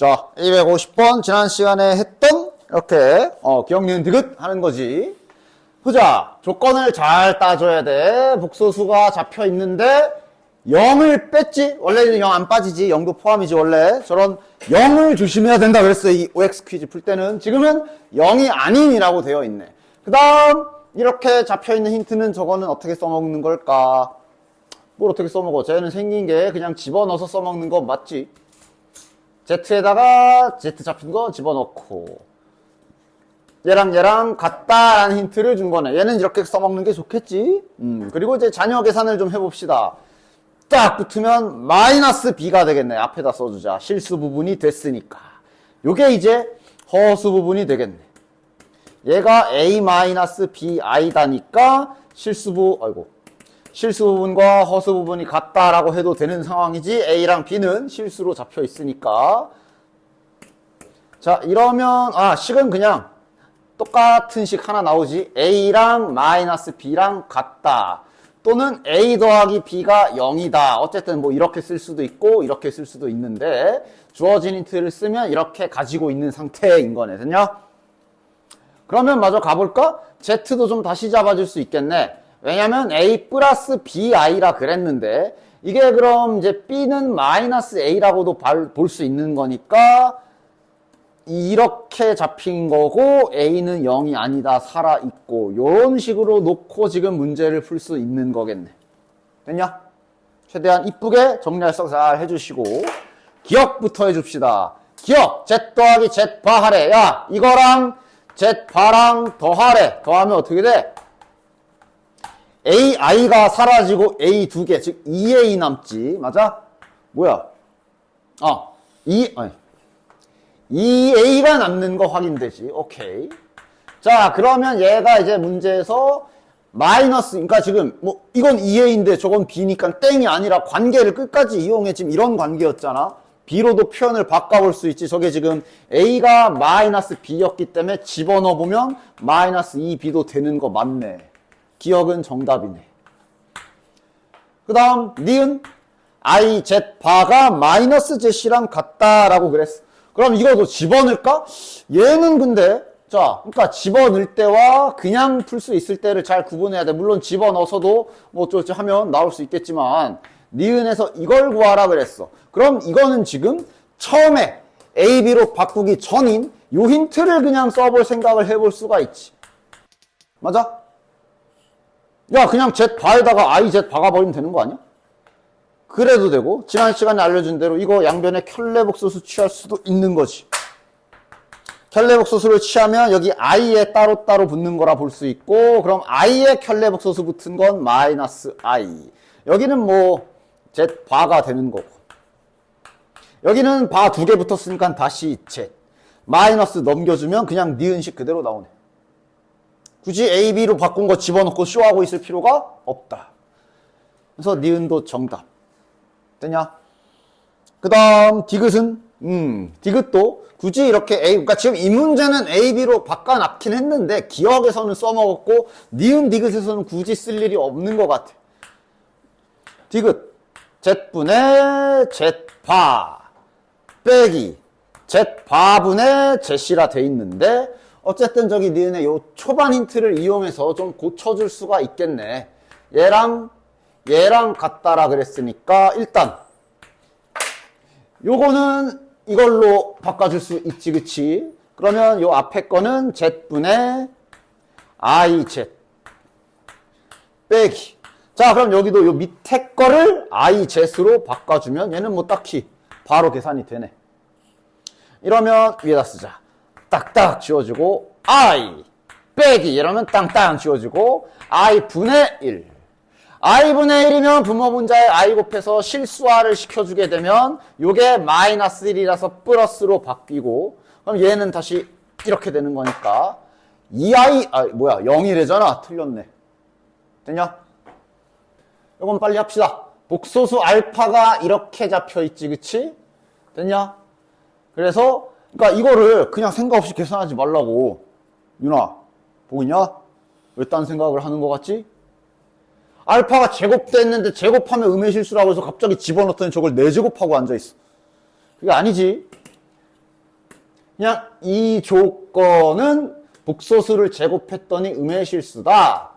자, 250번 지난 시간에 했던 이렇게 기억, 니은, 디귿 하는 거지. 보자. 조건을 잘 따줘야 돼. 복소수가 잡혀 있는데 0을 뺐지? 원래는 0 안 빠지지. 0도 포함이지 원래. 저런 0을 조심해야 된다 그랬어. 이 OX 퀴즈 풀 때는. 지금은 0이 아닌이라고 되어 있네. 그 다음 이렇게 잡혀 있는 힌트는 저거는 어떻게 써먹는 걸까? 뭘 어떻게 써먹어? 쟤는 생긴 게 그냥 집어넣어서 써먹는 거 맞지? Z에다가 Z 잡힌 거 집어넣고 얘랑 같다라는 힌트를 준 거네. 얘는 이렇게 써먹는 게 좋겠지? 그리고 이제 자녀 계산을 좀 해봅시다. 딱 붙으면 마이너스 B가 되겠네. 앞에다 써주자. 실수 부분이 됐으니까. 요게 이제 허수 부분이 되겠네. 얘가 A-BI다니까 실수 부분과 허수 부분이 같다라고 해도 되는 상황이지. A랑 B는 실수로 잡혀 있으니까. 자, 이러면 식은 그냥 똑같은 식 하나 나오지. A랑 마이너스 B랑 같다. 또는 A 더하기 B가 0이다. 어쨌든 뭐 이렇게 쓸 수도 있고 이렇게 쓸 수도 있는데 주어진 힌트를 쓰면 이렇게 가지고 있는 상태인 거네. 됐냐? 그러면 마저 가볼까? Z도 좀 다시 잡아줄 수 있겠네. 왜냐면 A 플러스 BI라 그랬는데 이게 그럼 이제 B는 마이너스 A라고도 볼 수 있는 거니까 이렇게 잡힌 거고 A는 0이 아니다 살아있고 요런 식으로 놓고 지금 문제를 풀 수 있는 거겠네. 됐냐? 최대한 이쁘게 정리할 수 잘 해주시고 기억부터 해줍시다. 기억! Z 더하기 Z 바하래. 야 이거랑 Z 바랑 더하래. 더하면 어떻게 돼? AI가 사라지고 A 두 개, 즉 2A 남지. 맞아? 뭐야? 2A가 남는 거 확인되지. 오케이. 자, 그러면 얘가 이제 문제에서 마이너스, 그러니까 지금 뭐 이건 2A인데 저건 B니까 땡이 아니라 관계를 끝까지 이용해. 지금 이런 관계였잖아. B로도 표현을 바꿔볼 수 있지. 저게 지금 A가 마이너스 B였기 때문에 집어넣어보면 마이너스 2B도 되는 거 맞네. 기억은 정답이네. 그 다음 니은 I, Z, 바가 마이너스 Z랑 같다라고 그랬어. 그럼 이거도 집어넣을까? 얘는 근데 자, 그러니까 집어넣을 때와 그냥 풀 수 있을 때를 잘 구분해야 돼. 물론 집어넣어서도 뭐 어쩌지 하면 나올 수 있겠지만 니은에서 이걸 구하라 그랬어. 그럼 이거는 지금 처음에 A, B로 바꾸기 전인 요 힌트를 그냥 써볼 생각을 해볼 수가 있지. 맞아? 야, 그냥 Z 바에다가 I, Z 박아버리면 되는 거 아니야? 그래도 되고, 지난 시간에 알려준 대로 이거 양변에 켤레복소수 취할 수도 있는 거지. 켤레복소수를 취하면 여기 I에 따로따로 붙는 거라 볼 수 있고, 그럼 I에 켤레복소수 붙은 건 마이너스 I. 여기는 뭐, Z 바가 되는 거고. 여기는 바 두 개 붙었으니까 다시 Z. 마이너스 넘겨주면 그냥 니은식 그대로 나오네. 굳이 A, B로 바꾼 거 집어넣고 쇼하고 있을 필요가 없다. 그래서 니은도 정답. 되냐? 그 다음 디귿은 디귿도 굳이 이렇게 A, 그러니까 지금 이 문제는 A, B로 바꿔놨긴 했는데 기억에서는 써먹었고 니은 디귿에서는 굳이 쓸 일이 없는 것 같아. 디귿 Z분의 Z바 빼기 Z바분의 Z이라 돼 있는데 어쨌든 저기 니은의 요 초반 힌트를 이용해서 좀 고쳐줄 수가 있겠네. 얘랑 같다라 그랬으니까 일단 요거는 이걸로 바꿔줄 수 있지, 그치? 그러면 요 앞에 거는 Z분의 IZ 빼기. 자, 그럼 여기도 요 밑에 거를 IZ로 바꿔주면 얘는 뭐 딱히 바로 계산이 되네. 이러면 위에다 쓰자. 딱딱 지워주고 I 빼기 이러면 땅땅 지워주고 I분의 1. I분의 1이면 분모 분자에 I 곱해서 실수화를 시켜주게 되면 요게 마이너스 1이라서 플러스로 바뀌고 그럼 얘는 다시 이렇게 되는 거니까 2I 0이래잖아. 틀렸네. 됐냐? 요건 빨리 합시다. 복소수 알파가 이렇게 잡혀있지, 그치? 됐냐? 그래서 그러니까 이거를 그냥 생각 없이 계산하지 말라고. 윤아, 보이냐? 왜 딴 생각을 하는 것 같지? 알파가 제곱됐는데 제곱하면 음의 실수라고 해서 갑자기 집어넣더니 저걸 4제곱하고 앉아있어. 그게 아니지. 그냥 이 조건은 복소수를 제곱했더니 음의 실수다.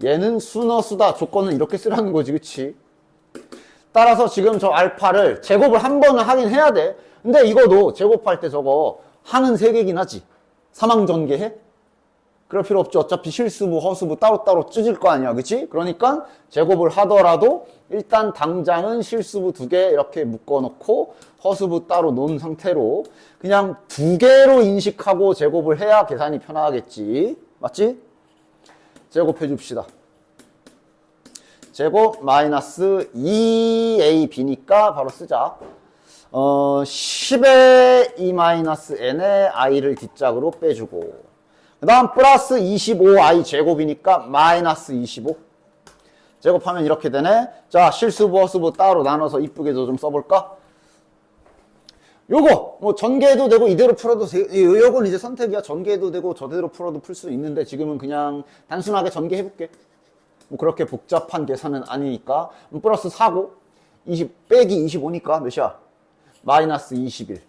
얘는 순어수다. 조건은 이렇게 쓰라는 거지, 그치? 따라서 지금 저 알파를 제곱을 한 번은 하긴 해야 돼. 근데 이거도 제곱할 때 저거 항은 3개긴 하지. 사망전개해? 그럴 필요 없죠. 어차피 실수부, 허수부 따로따로 찢을 거 아니야. 그치? 그러니까 제곱을 하더라도 일단 당장은 실수부 2개 이렇게 묶어놓고 허수부 따로 놓은 상태로 그냥 2개로 인식하고 제곱을 해야 계산이 편하겠지. 맞지? 제곱해 줍시다. 제곱 마이너스 2ab니까 바로 쓰자. 10의 2-n에 i를 뒷짝으로 빼주고 그 다음 플러스 25i 제곱이니까 마이너스 25 제곱하면 이렇게 되네. 자, 실수부 허수부 따로 나눠서 이쁘게 좀 써볼까? 요거 뭐 전개해도 되고 이대로 풀어도 요건 이제 선택이야. 전개해도 되고 저대로 풀어도 풀 수 있는데 지금은 그냥 단순하게 전개해볼게. 뭐 그렇게 복잡한 계산은 아니니까. 플러스 4고 20 빼기 25니까 몇이야? 마이너스 21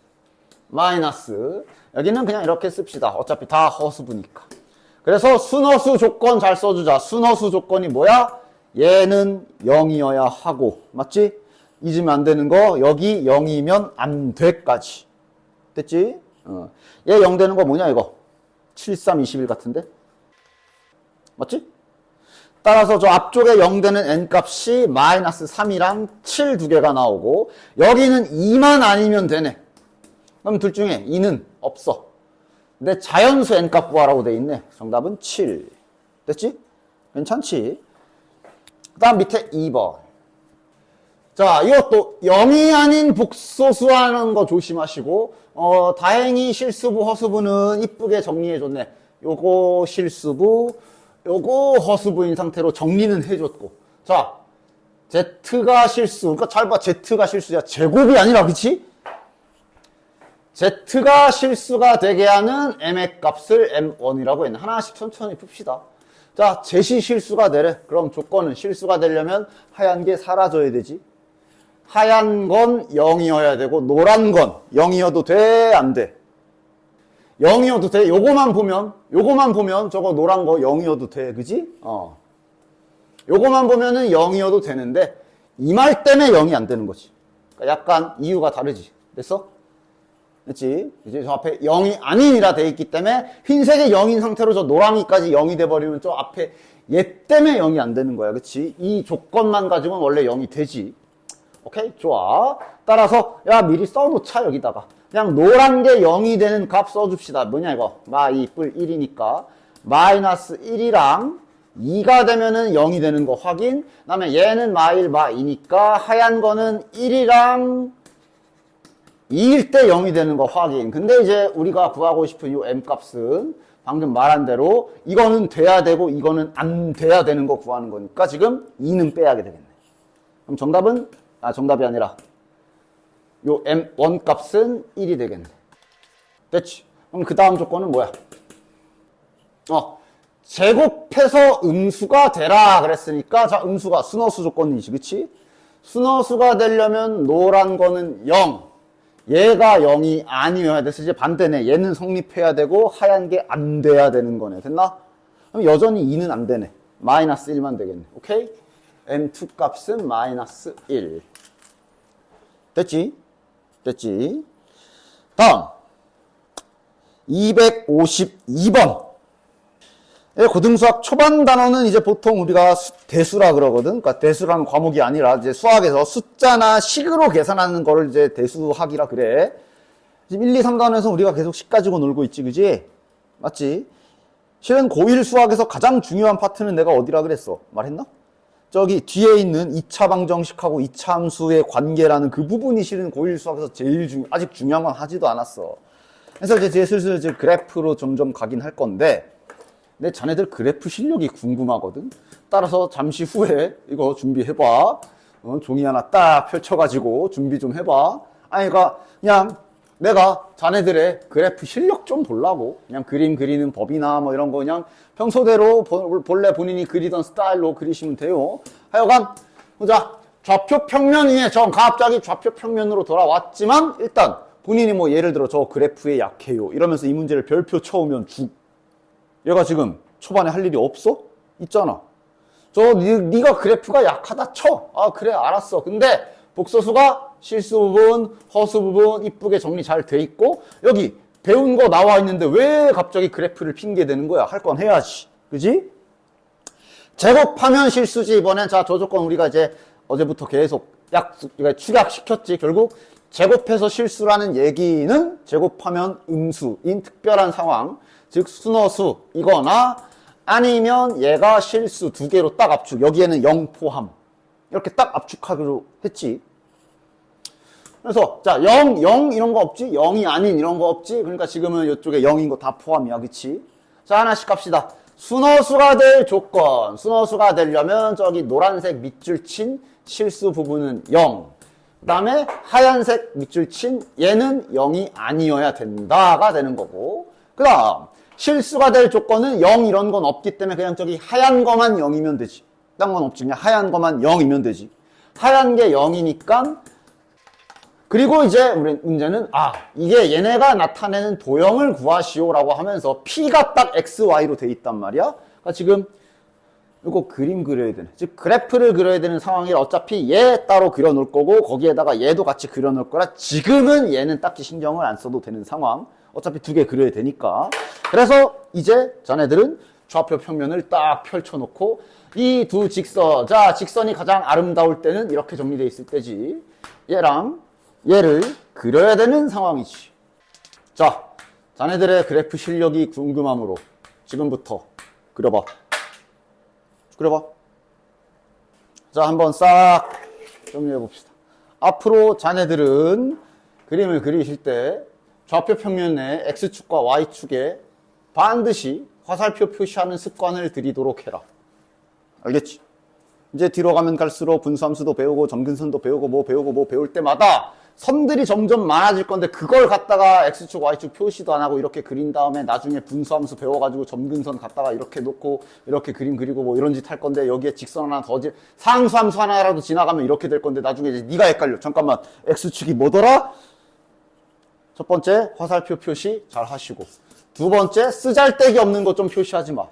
마이너스 여기는 그냥 이렇게 씁시다. 어차피 다 허수부니까. 그래서 순허수 조건 잘 써주자. 순허수 조건이 뭐야? 얘는 0이어야 하고 맞지? 잊으면 안 되는 거 여기 0이면 안 돼까지. 됐지? 얘 0 되는 거 뭐냐 이거? 7, 3, 21 같은데? 맞지? 따라서 저 앞쪽에 0 되는 n값이 마이너스 3이랑 7 두 개가 나오고 여기는 2만 아니면 되네. 그럼 둘 중에 2는 없어. 근데 자연수 n값 구하라고 돼 있네. 정답은 7. 됐지? 괜찮지? 그 다음 밑에 2번. 자, 이것도 0이 아닌 복소수 하는 거 조심하시고, 다행히 실수부, 허수부는 이쁘게 정리해줬네. 요거 실수부, 요거 허수부인 상태로 정리는 해줬고. 자, Z가 실수. 그러니까 잘 봐. Z가 실수야. 제곱이 아니라, 그치? Z가 실수가 되게 하는 M의 값을 M1이라고 했네. 하나씩 천천히 풉시다. 자, Z이 실수가 되래. 그럼 조건은 실수가 되려면 하얀 게 사라져야 되지. 하얀 건 0이어야 되고 노란 건 0이어도 돼? 안 돼? 0이어도 돼? 요거만 보면 저거 노란 거 0이어도 돼. 그지? 요거만 보면은 0이어도 되는데 이 말 때문에 0이 안 되는 거지. 그러니까 약간 이유가 다르지. 됐어? 됐지? 이제 저 앞에 0이 아닌이라 돼 있기 때문에 흰색의 0인 상태로 저 노랑이까지 0이 돼버리면 저 앞에 얘 때문에 0이 안 되는 거야. 그치? 이 조건만 가지고는 원래 0이 되지. 오케이? 좋아. 따라서 야 미리 써놓자 여기다가. 그냥 노란 게 0이 되는 값 써줍시다. 뭐냐 이거? 마2 뿔 1이니까 마이너스 1이랑 2가 되면은 0이 되는 거 확인. 그 다음에 얘는 마1 마2니까 하얀 거는 1이랑 2일 때 0이 되는 거 확인. 근데 이제 우리가 구하고 싶은 이 m값은 방금 말한 대로 이거는 돼야 되고 이거는 안 돼야 되는 거 구하는 거니까 지금 2는 빼야 되겠네. 그럼 정답은 정답이 아니라 요 m1 값은 1이 되겠네. 됐지? 그럼 그 다음 조건은 뭐야? 제곱해서 음수가 되라 그랬으니까 자 음수가 순허수 조건이지. 그치? 순허수가 되려면 노란 거는 0 얘가 0이 아니어야 돼서 이제 반대네. 얘는 성립해야 되고 하얀 게 안 돼야 되는 거네. 됐나? 그럼 여전히 2는 안 되네. 마이너스 1만 되겠네. 오케이? m2 값은 마이너스 1. 됐지? 됐지? 다음 252번. 고등수학 초반 단어는 이제 보통 우리가 대수라 그러거든. 그러니까 대수라는 과목이 아니라 이제 수학에서 숫자나 식으로 계산하는 거를 이제 대수학이라 그래. 지금 1, 2, 3단원에서 우리가 계속 식 가지고 놀고 있지, 그지? 맞지? 실은 고1 수학에서 가장 중요한 파트는 내가 어디라 그랬어? 말했나? 저기 뒤에 있는 2차 방정식하고 2차 함수의 관계라는 그 부분이 실은 고1 수학에서 제일 아직 중요한 건 하지도 않았어. 그래서 이제 슬슬 이제 그래프로 점점 가긴 할 건데, 근데 자네들 그래프 실력이 궁금하거든. 따라서 잠시 후에 이거 준비해봐. 종이 하나 딱 펼쳐가지고 준비 좀 해봐. 아니, 그냥 내가 자네들의 그래프 실력 좀 보려고. 그냥 그림 그리는 법이나 뭐 이런 거 그냥 평소대로 본래 본인이 그리던 스타일로 그리시면 돼요. 하여간, 보자. 좌표 평면 위에 갑자기 좌표 평면으로 돌아왔지만 일단 본인이 뭐 예를 들어 저 그래프에 약해요 이러면서 이 문제를 별표 쳐오면 얘가 지금 초반에 할 일이 없어? 있잖아. 네가 그래프가 약하다 쳐. 아 그래 알았어. 근데 복소수가 실수 부분, 허수 부분 이쁘게 정리 잘 돼 있고 여기 배운 거 나와 있는데 왜 갑자기 그래프를 핑계 대는 거야? 할 건 해야지. 그지? 제곱하면 실수지. 이번엔 자 저 조건 우리가 이제 어제부터 계속 축약시켰지. 결국 제곱해서 실수라는 얘기는 제곱하면 음수인 특별한 상황, 즉 순허수이거나 아니면 얘가 실수 두 개로 딱 압축, 여기에는 0 포함 이렇게 딱 압축하기로 했지. 그래서 자 0 이런 거 없지? 0이 아닌 이런 거 없지? 그러니까 지금은 이쪽에 0인 거 다 포함이야. 그치? 자 하나씩 갑시다. 순허수가 될 조건, 순허수가 되려면 저기 노란색 밑줄 친 실수 부분은 0, 그 다음에 하얀색 밑줄 친 얘는 0이 아니어야 된다가 되는 거고, 그 다음 실수가 될 조건은 0 이런 건 없기 때문에 그냥 저기 하얀 거만 0이면 되지. 딴 건 없지. 그냥 하얀 거만 0이면 되지. 하얀 게 0이니까. 그리고 이제 우리 문제는 이게 얘네가 나타내는 도형을 구하시오라고 하면서 P가 딱 XY로 돼 있단 말이야. 그러니까 지금 이거 그림 그려야 되네. 즉 그래프를 그려야 되는 상황이라 어차피 얘 따로 그려 놓을 거고 거기에다가 얘도 같이 그려 놓을 거라 지금은 얘는 딱히 신경을 안 써도 되는 상황. 어차피 두 개 그려야 되니까. 그래서 이제 자네들은 좌표 평면을 딱 펼쳐놓고 이 두 직선, 자 직선이 가장 아름다울 때는 이렇게 정리되어 있을 때지. 얘랑 얘를 그려야 되는 상황이지. 자, 자네들의 그래프 실력이 궁금하므로 지금부터 그려봐. 자, 한번 싹 정리해 봅시다. 앞으로 자네들은 그림을 그리실 때 좌표 평면에 X축과 Y축에 반드시 화살표 표시하는 습관을 들이도록 해라. 알겠지? 이제 뒤로 가면 갈수록 분수함수도 배우고 점근선도 배우고 뭐 배울 때마다 선들이 점점 많아질 건데 그걸 갖다가 X축, Y축 표시도 안 하고 이렇게 그린 다음에 나중에 분수함수 배워가지고 점근선 갖다가 이렇게 놓고 이렇게 그림 그리고 뭐 이런 짓 할 건데 여기에 직선 하나 더 상수함수 하나라도 지나가면 이렇게 될 건데 나중에 이제 네가 헷갈려. 잠깐만 X축이 뭐더라? 첫 번째 화살표 표시 잘 하시고 두 번째 쓰잘데기 없는 거 좀 표시하지 마.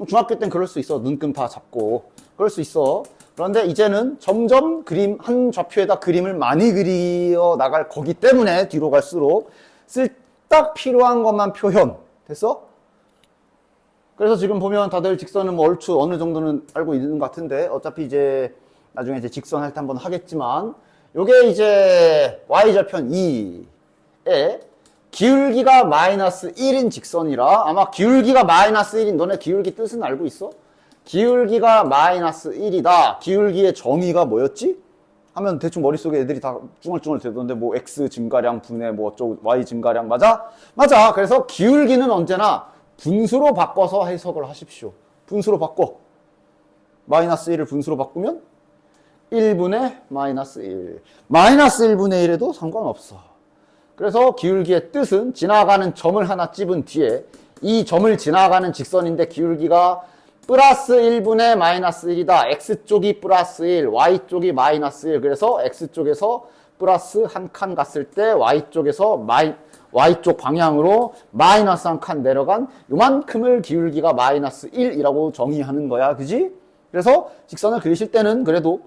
중학교 땐 그럴 수 있어. 눈금 다 잡고 그럴 수 있어. 그런데 이제는 점점 그림 한 좌표에다 그림을 많이 그려 나갈 거기 때문에 뒤로 갈수록 딱 필요한 것만 표현. 됐어? 그래서 지금 보면 다들 직선은 뭐 얼추 어느 정도는 알고 있는 것 같은데 어차피 이제 나중에 이제 직선 할 때 한번 하겠지만 요게 이제 y절편 2에 기울기가 마이너스 1인 직선이라 아마 기울기가 마이너스 1인 너네 기울기 뜻은 알고 있어? 기울기가 마이너스 1이다. 기울기의 정의가 뭐였지? 하면 대충 머릿속에 애들이 다 쭝얼쭝얼 되던데 뭐 x 증가량 분의 뭐 어쩌고 y 증가량 맞아? 맞아. 그래서 기울기는 언제나 분수로 바꿔서 해석을 하십시오. 분수로 바꿔. 마이너스 1을 분수로 바꾸면 1분의 마이너스 1. 마이너스 1분의 1에도 상관없어. 그래서 기울기의 뜻은 지나가는 점을 하나 찝은 뒤에 이 점을 지나가는 직선인데 기울기가 플러스 1분의 마이너스 1이다. X쪽이 플러스 1, Y쪽이 마이너스 1. 그래서 X쪽에서 플러스 한 칸 갔을 때 Y쪽에서 Y쪽 방향으로 마이너스 한 칸 내려간 요만큼을 기울기가 마이너스 1이라고 정의하는 거야. 그지? 그래서 직선을 그리실 때는 그래도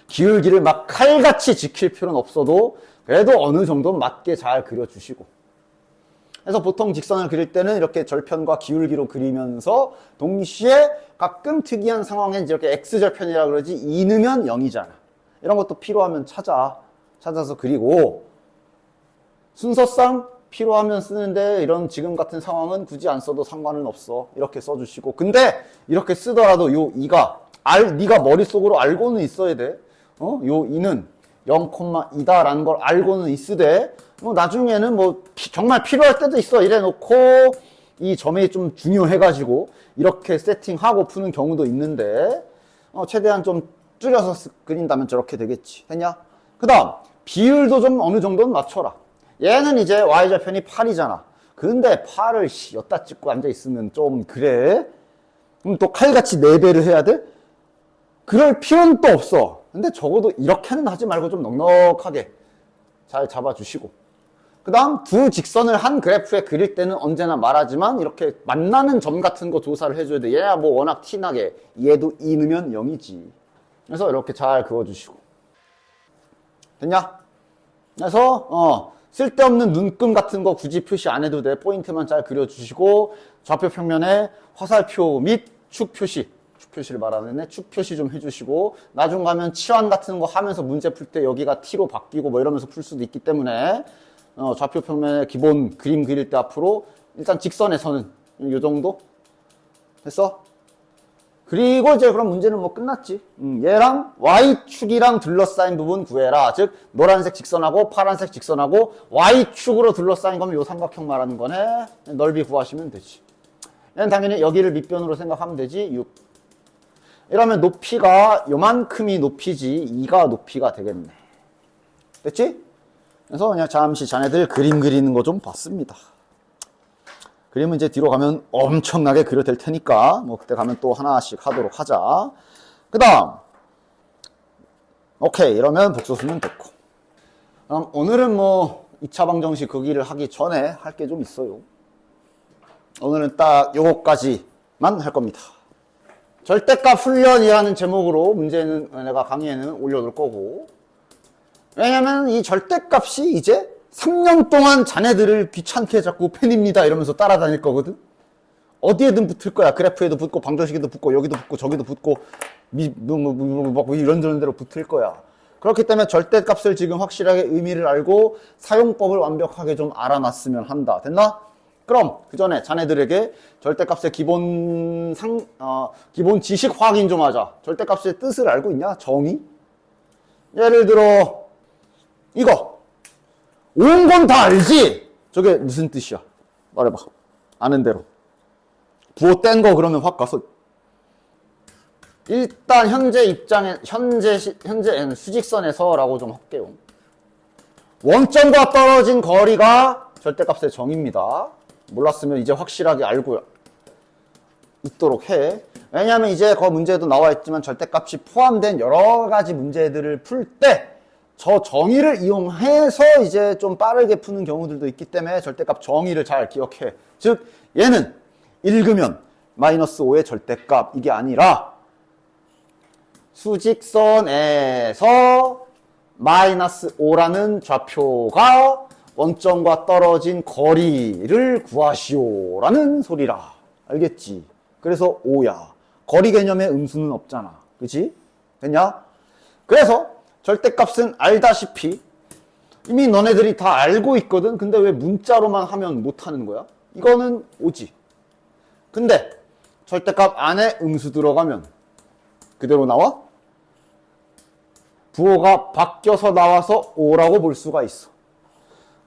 기울기를 막 칼같이 지킬 필요는 없어도 그래도 어느 정도 맞게 잘 그려주시고 그래서 보통 직선을 그릴 때는 이렇게 절편과 기울기로 그리면서 동시에 가끔 특이한 상황에 이렇게 X절편이라 그러지 2 넣으면 0이잖아. 이런 것도 필요하면 찾아서 그리고 순서상 필요하면 쓰는데 이런 지금 같은 상황은 굳이 안 써도 상관은 없어. 이렇게 써주시고 근데 이렇게 쓰더라도 요 2가 네가 머릿속으로 알고는 있어야 돼. 요 2는 0,2다라는 걸 알고는 있으되 나중에는 뭐 정말 필요할 때도 있어. 이래 놓고 이 점이 좀 중요해가지고 이렇게 세팅하고 푸는 경우도 있는데 최대한 좀 줄여서 그린다면 저렇게 되겠지. 됐냐? 그 다음 비율도 좀 어느 정도는 맞춰라. 얘는 이제 y절편이 8이잖아. 근데 8을 엿다 찍고 앉아있으면 좀 그래? 그럼 또 칼같이 4배를 해야 돼? 그럴 필요는 또 없어. 근데 적어도 이렇게는 하지 말고 좀 넉넉하게 잘 잡아주시고 그 다음 두 직선을 한 그래프에 그릴 때는 언제나 말하지만 이렇게 만나는 점 같은 거 조사를 해줘야 돼. 얘야 뭐 워낙 티나게 얘도 2 넣으면 0이지. 그래서 이렇게 잘 그어주시고. 됐냐? 그래서 쓸데없는 눈금 같은 거 굳이 표시 안 해도 돼. 포인트만 잘 그려주시고 좌표 평면에 화살표 및 축 표시, 축 표시를 말하는데 축 표시 좀 해주시고 나중 가면 치환 같은 거 하면서 문제 풀 때 여기가 T로 바뀌고 뭐 이러면서 풀 수도 있기 때문에 좌표 평면에 기본 그림 그릴 때 앞으로 일단 직선에서는 이 정도 됐어? 그리고 이제 그럼 문제는 뭐 끝났지. 얘랑 Y축이랑 둘러싸인 부분 구해라. 즉 노란색 직선하고 파란색 직선하고 Y축으로 둘러싸인 거면 요 삼각형 말하는 거네. 넓이 구하시면 되지. 얘는 당연히 여기를 밑변으로 생각하면 되지. 6. 이러면 높이가 요만큼이 높이지 2가 높이가 되겠네. 됐지? 그래서 그냥 잠시 자네들 그림 그리는 거 좀 봤습니다. 그림은 이제 뒤로 가면 엄청나게 그려될 테니까 뭐 그때 가면 또 하나씩 하도록 하자. 그 다음 오케이 이러면 복소수는 됐고 그럼 오늘은 뭐 2차 방정식 거기를 하기 전에 할 게 좀 있어요. 오늘은 딱 요거까지만 할 겁니다. 절대값 훈련이라는 제목으로 문제는 내가 강의에는 올려놓을 거고 왜냐면 이 절대값이 이제 3년 동안 자네들을 귀찮게 자꾸 팬입니다 이러면서 따라다닐 거거든. 어디에든 붙을 거야. 그래프에도 붙고 방정식에도 붙고 여기도 붙고 저기도 붙고 이런저런 데로 붙을 거야. 그렇기 때문에 절대값을 지금 확실하게 의미를 알고 사용법을 완벽하게 좀 알아놨으면 한다. 됐나? 그럼 그 전에 자네들에게 절대값의 기본 지식 확인 좀 하자. 절대값의 뜻을 알고 있냐? 정의? 예를 들어 이거 온 건 다 알지? 저게 무슨 뜻이야? 말해봐. 아는 대로. 부호 뗀 거 그러면 확 가서. 일단 현재는 수직선에서라고 좀 할게요. 원점과 떨어진 거리가 절대값의 정의입니다. 몰랐으면 이제 확실하게 알고 있도록 해. 왜냐면 이제 그 문제에도 나와 있지만 절대값이 포함된 여러 가지 문제들을 풀 때 저 정의를 이용해서 이제 좀 빠르게 푸는 경우들도 있기 때문에 절대값 정의를 잘 기억해. 즉 얘는 읽으면 마이너스 5의 절대값 이게 아니라 수직선에서 마이너스 5라는 좌표가 원점과 떨어진 거리를 구하시오라는 소리라. 알겠지? 그래서 5야. 거리 개념에 음수는 없잖아. 그치? 됐냐? 그래서 절대값은 알다시피 이미 너네들이 다 알고 있거든. 근데 왜 문자로만 하면 못하는 거야? 이거는 5지. 근데 절대값 안에 음수 들어가면 그대로 나와? 부호가 바뀌어서 나와서 5라고 볼 수가 있어.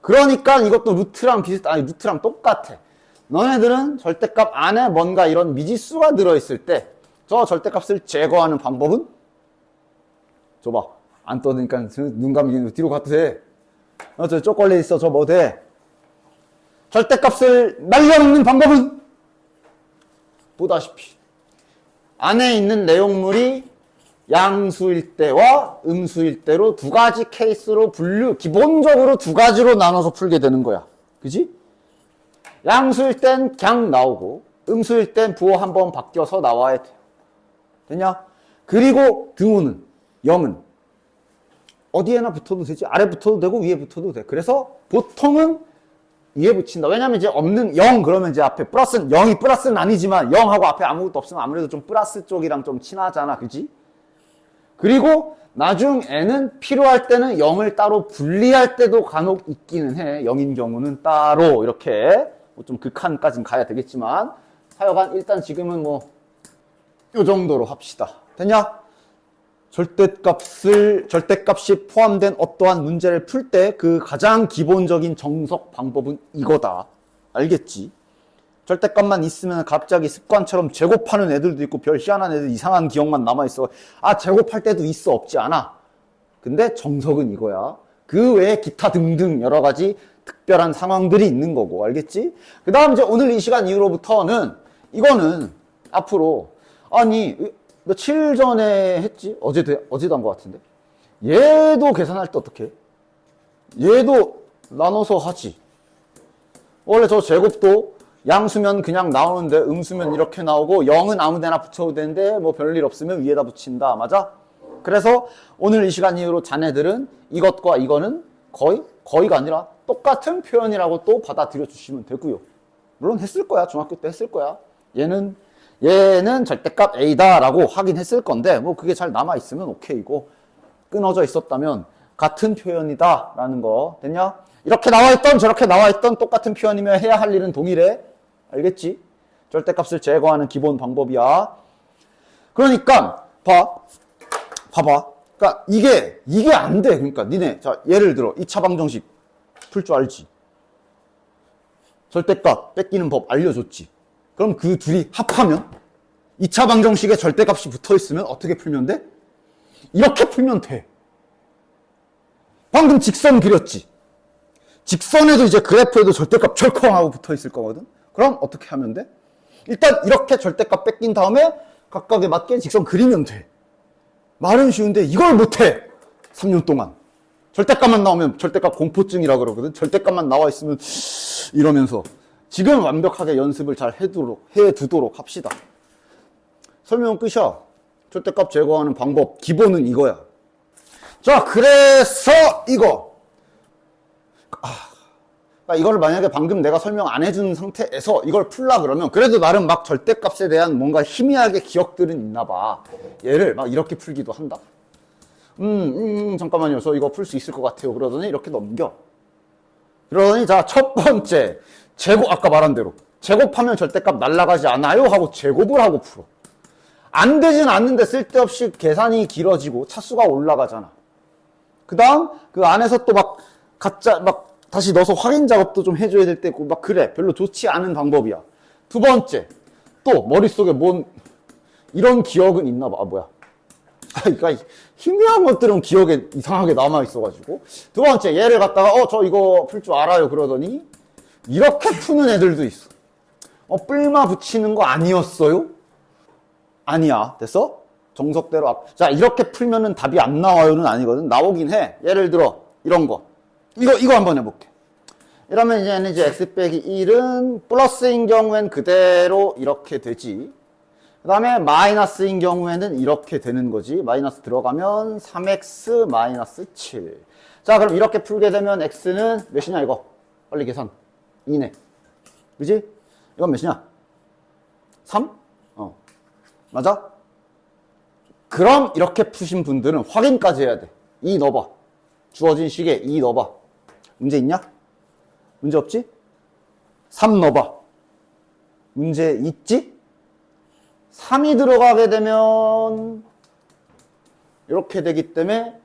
그러니까 이것도 루트랑 루트랑 똑같아. 너네들은 절대값 안에 뭔가 이런 미지수가 들어있을 때 저 절대값을 제거하는 방법은? 줘봐. 안 떠드니까 눈 감기는 뒤로 가도 돼. 저 쪼걸려 있어. 저 뭐 돼? 절대값을 날려놓는 방법은? 보다시피 안에 있는 내용물이 양수일 때와 음수일 때로 두 가지 케이스로 기본적으로 두 가지로 나눠서 풀게 되는 거야. 그지? 양수일 땐 그냥 나오고 음수일 땐 부호 한번 바뀌어서 나와야 돼. 됐냐? 그리고 등호는 0은 어디에나 붙어도 되지. 아래 붙어도 되고 위에 붙어도 돼. 그래서 보통은 위에 붙인다. 왜냐면 이제 없는 0 그러면 이제 앞에 플러스는 0이 플러스는 아니지만 0하고 앞에 아무것도 없으면 아무래도 좀 플러스 쪽이랑 좀 친하잖아. 그지? 그리고 나중에는 필요할 때는 0을 따로 분리할 때도 간혹 있기는 해. 0인 경우는 따로 이렇게 좀 극한까지는 가야 되겠지만 하여간 일단 지금은 뭐 요 정도로 합시다. 됐냐? 절대값이 포함된 어떠한 문제를 풀 때 그 가장 기본적인 정석 방법은 이거다. 알겠지? 절대값만 있으면 갑자기 습관처럼 제곱하는 애들도 있고 별 희한한 애들 이상한 기억만 남아있어. 아, 제곱할 때도 있어. 없지 않아. 근데 정석은 이거야. 그 외에 기타 등등 여러 가지 특별한 상황들이 있는 거고. 알겠지? 그 다음 이제 오늘 이 시간 이후로부터는 이거는 앞으로 아니 며칠 전에 했지? 어제도 한 것 같은데. 얘도 계산할 때 어떻게 해? 얘도 나눠서 하지. 원래 저 제곱도 양수면 그냥 나오는데 음수면 이렇게 나오고 0은 아무 데나 붙여도 되는데 뭐 별일 없으면 위에다 붙인다. 맞아? 그래서 오늘 이 시간 이후로 자네들은 이것과 이거는 거의가 아니라 똑같은 표현이라고 또 받아들여 주시면 되고요. 물론 했을 거야. 중학교 때 했을 거야. 얘는 절대값 A다 라고 하긴 했을 건데 뭐 그게 잘 남아있으면 오케이고 끊어져 있었다면 같은 표현이다 라는 거 됐냐? 이렇게 나와있던 저렇게 나와있던 똑같은 표현이면 해야 할 일은 동일해. 알겠지? 절대값을 제거하는 기본 방법이야. 그러니까 봐봐. 그러니까 이게 안 돼. 그러니까 니네 자 예를 들어 2차 방정식 풀 줄 알지? 절대값 뺏기는 법 알려줬지? 그럼 그 둘이 합하면 2차 방정식에 절대값이 붙어있으면 어떻게 풀면 돼? 이렇게 풀면 돼. 방금 직선 그렸지? 직선에도 이제 그래프에도 절대값 철컹하고 붙어있을 거거든? 그럼 어떻게 하면 돼? 일단 이렇게 절대값 뺏긴 다음에 각각에 맞게 직선 그리면 돼. 말은 쉬운데 이걸 못해. 3년 동안. 절대값만 나오면 절대값 공포증이라 그러거든. 절대값만 나와 있으면 이러면서 지금 완벽하게 연습을 잘 해두도록 합시다. 설명은 끝이야. 절대값 제거하는 방법 기본은 이거야. 자, 그래서 이거. 그러니까 이걸 만약에 방금 내가 설명 안 해준 상태에서 이걸 풀라 그러면 그래도 나름 막 절대값에 대한 뭔가 희미하게 기억들은 있나 봐. 얘를 막 이렇게 풀기도 한다. 잠깐만요. 저 이거 풀 수 있을 것 같아요. 그러더니 이렇게 넘겨. 그러더니 자, 첫 번째. 제곱, 아까 말한 대로. 제곱하면 절대값 날아가지 않아요? 하고 제곱을 하고 풀어. 안 되진 않는데 쓸데없이 계산이 길어지고 차수가 올라가잖아. 그 다음, 그 안에서 또 막 다시 넣어서 확인 작업도 좀 해줘야 될 때고 막 그래. 별로 좋지 않은 방법이야. 두 번째. 또 머릿속에 이런 기억은 있나 봐. 뭐야. 그러니까 희미한 것들은 기억에 이상하게 남아있어가지고. 두 번째. 얘를 갖다가 저 이거 풀 줄 알아요. 그러더니 이렇게 푸는 애들도 있어. 뿔마 붙이는 거 아니었어요? 아니야. 됐어? 정석대로 자, 이렇게 풀면은 답이 안 나와요는 아니거든. 나오긴 해. 예를 들어 이런 거. 이거 한번 해볼게. 이러면 이제는 x 빼기 1은 플러스인 경우엔 그대로 이렇게 되지. 그 다음에 마이너스인 경우에는 이렇게 되는 거지. 마이너스 들어가면 3x 마이너스 7. 자, 그럼 이렇게 풀게 되면 x는 몇이냐 이거? 빨리 계산. 2네. 그지? 이건 몇이냐? 3? 맞아? 그럼 이렇게 푸신 분들은 확인까지 해야 돼. 2 넣어봐. 주어진 식에 2 넣어봐. 문제 있냐? 문제 없지? 3 넣어봐. 문제 있지? 3이 들어가게 되면 이렇게 되기 때문에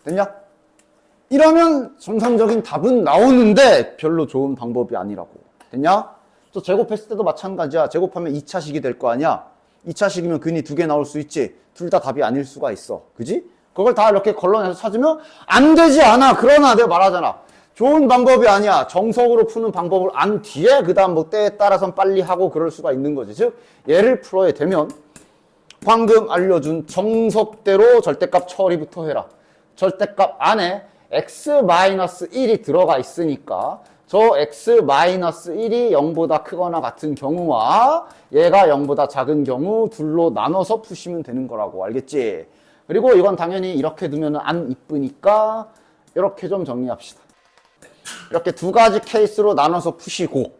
됐냐? 이러면 정상적인 답은 나오는데 별로 좋은 방법이 아니라고. 됐냐? 또 제곱했을 때도 마찬가지야. 제곱하면 2차식이 될 거 아니야? 2차식이면 근이 2개 나올 수 있지? 둘 다 답이 아닐 수가 있어. 그지? 그걸 다 이렇게 걸러내서 찾으면 안 되지 않아. 그러나 내가 말하잖아. 좋은 방법이 아니야. 정석으로 푸는 방법을 안 뒤에 그 다음 뭐 때에 따라선 빨리 하고 그럴 수가 있는 거지. 즉 얘를 풀어야 되면 방금 알려준 정석대로 절대값 처리부터 해라. 절대값 안에 x-1이 들어가 있으니까 저 x-1이 0보다 크거나 같은 경우와 얘가 0보다 작은 경우 둘로 나눠서 푸시면 되는 거라고. 알겠지? 그리고 이건 당연히 이렇게 두면 안 이쁘니까 이렇게 좀 정리합시다. 이렇게 두 가지 케이스로 나눠서 푸시고,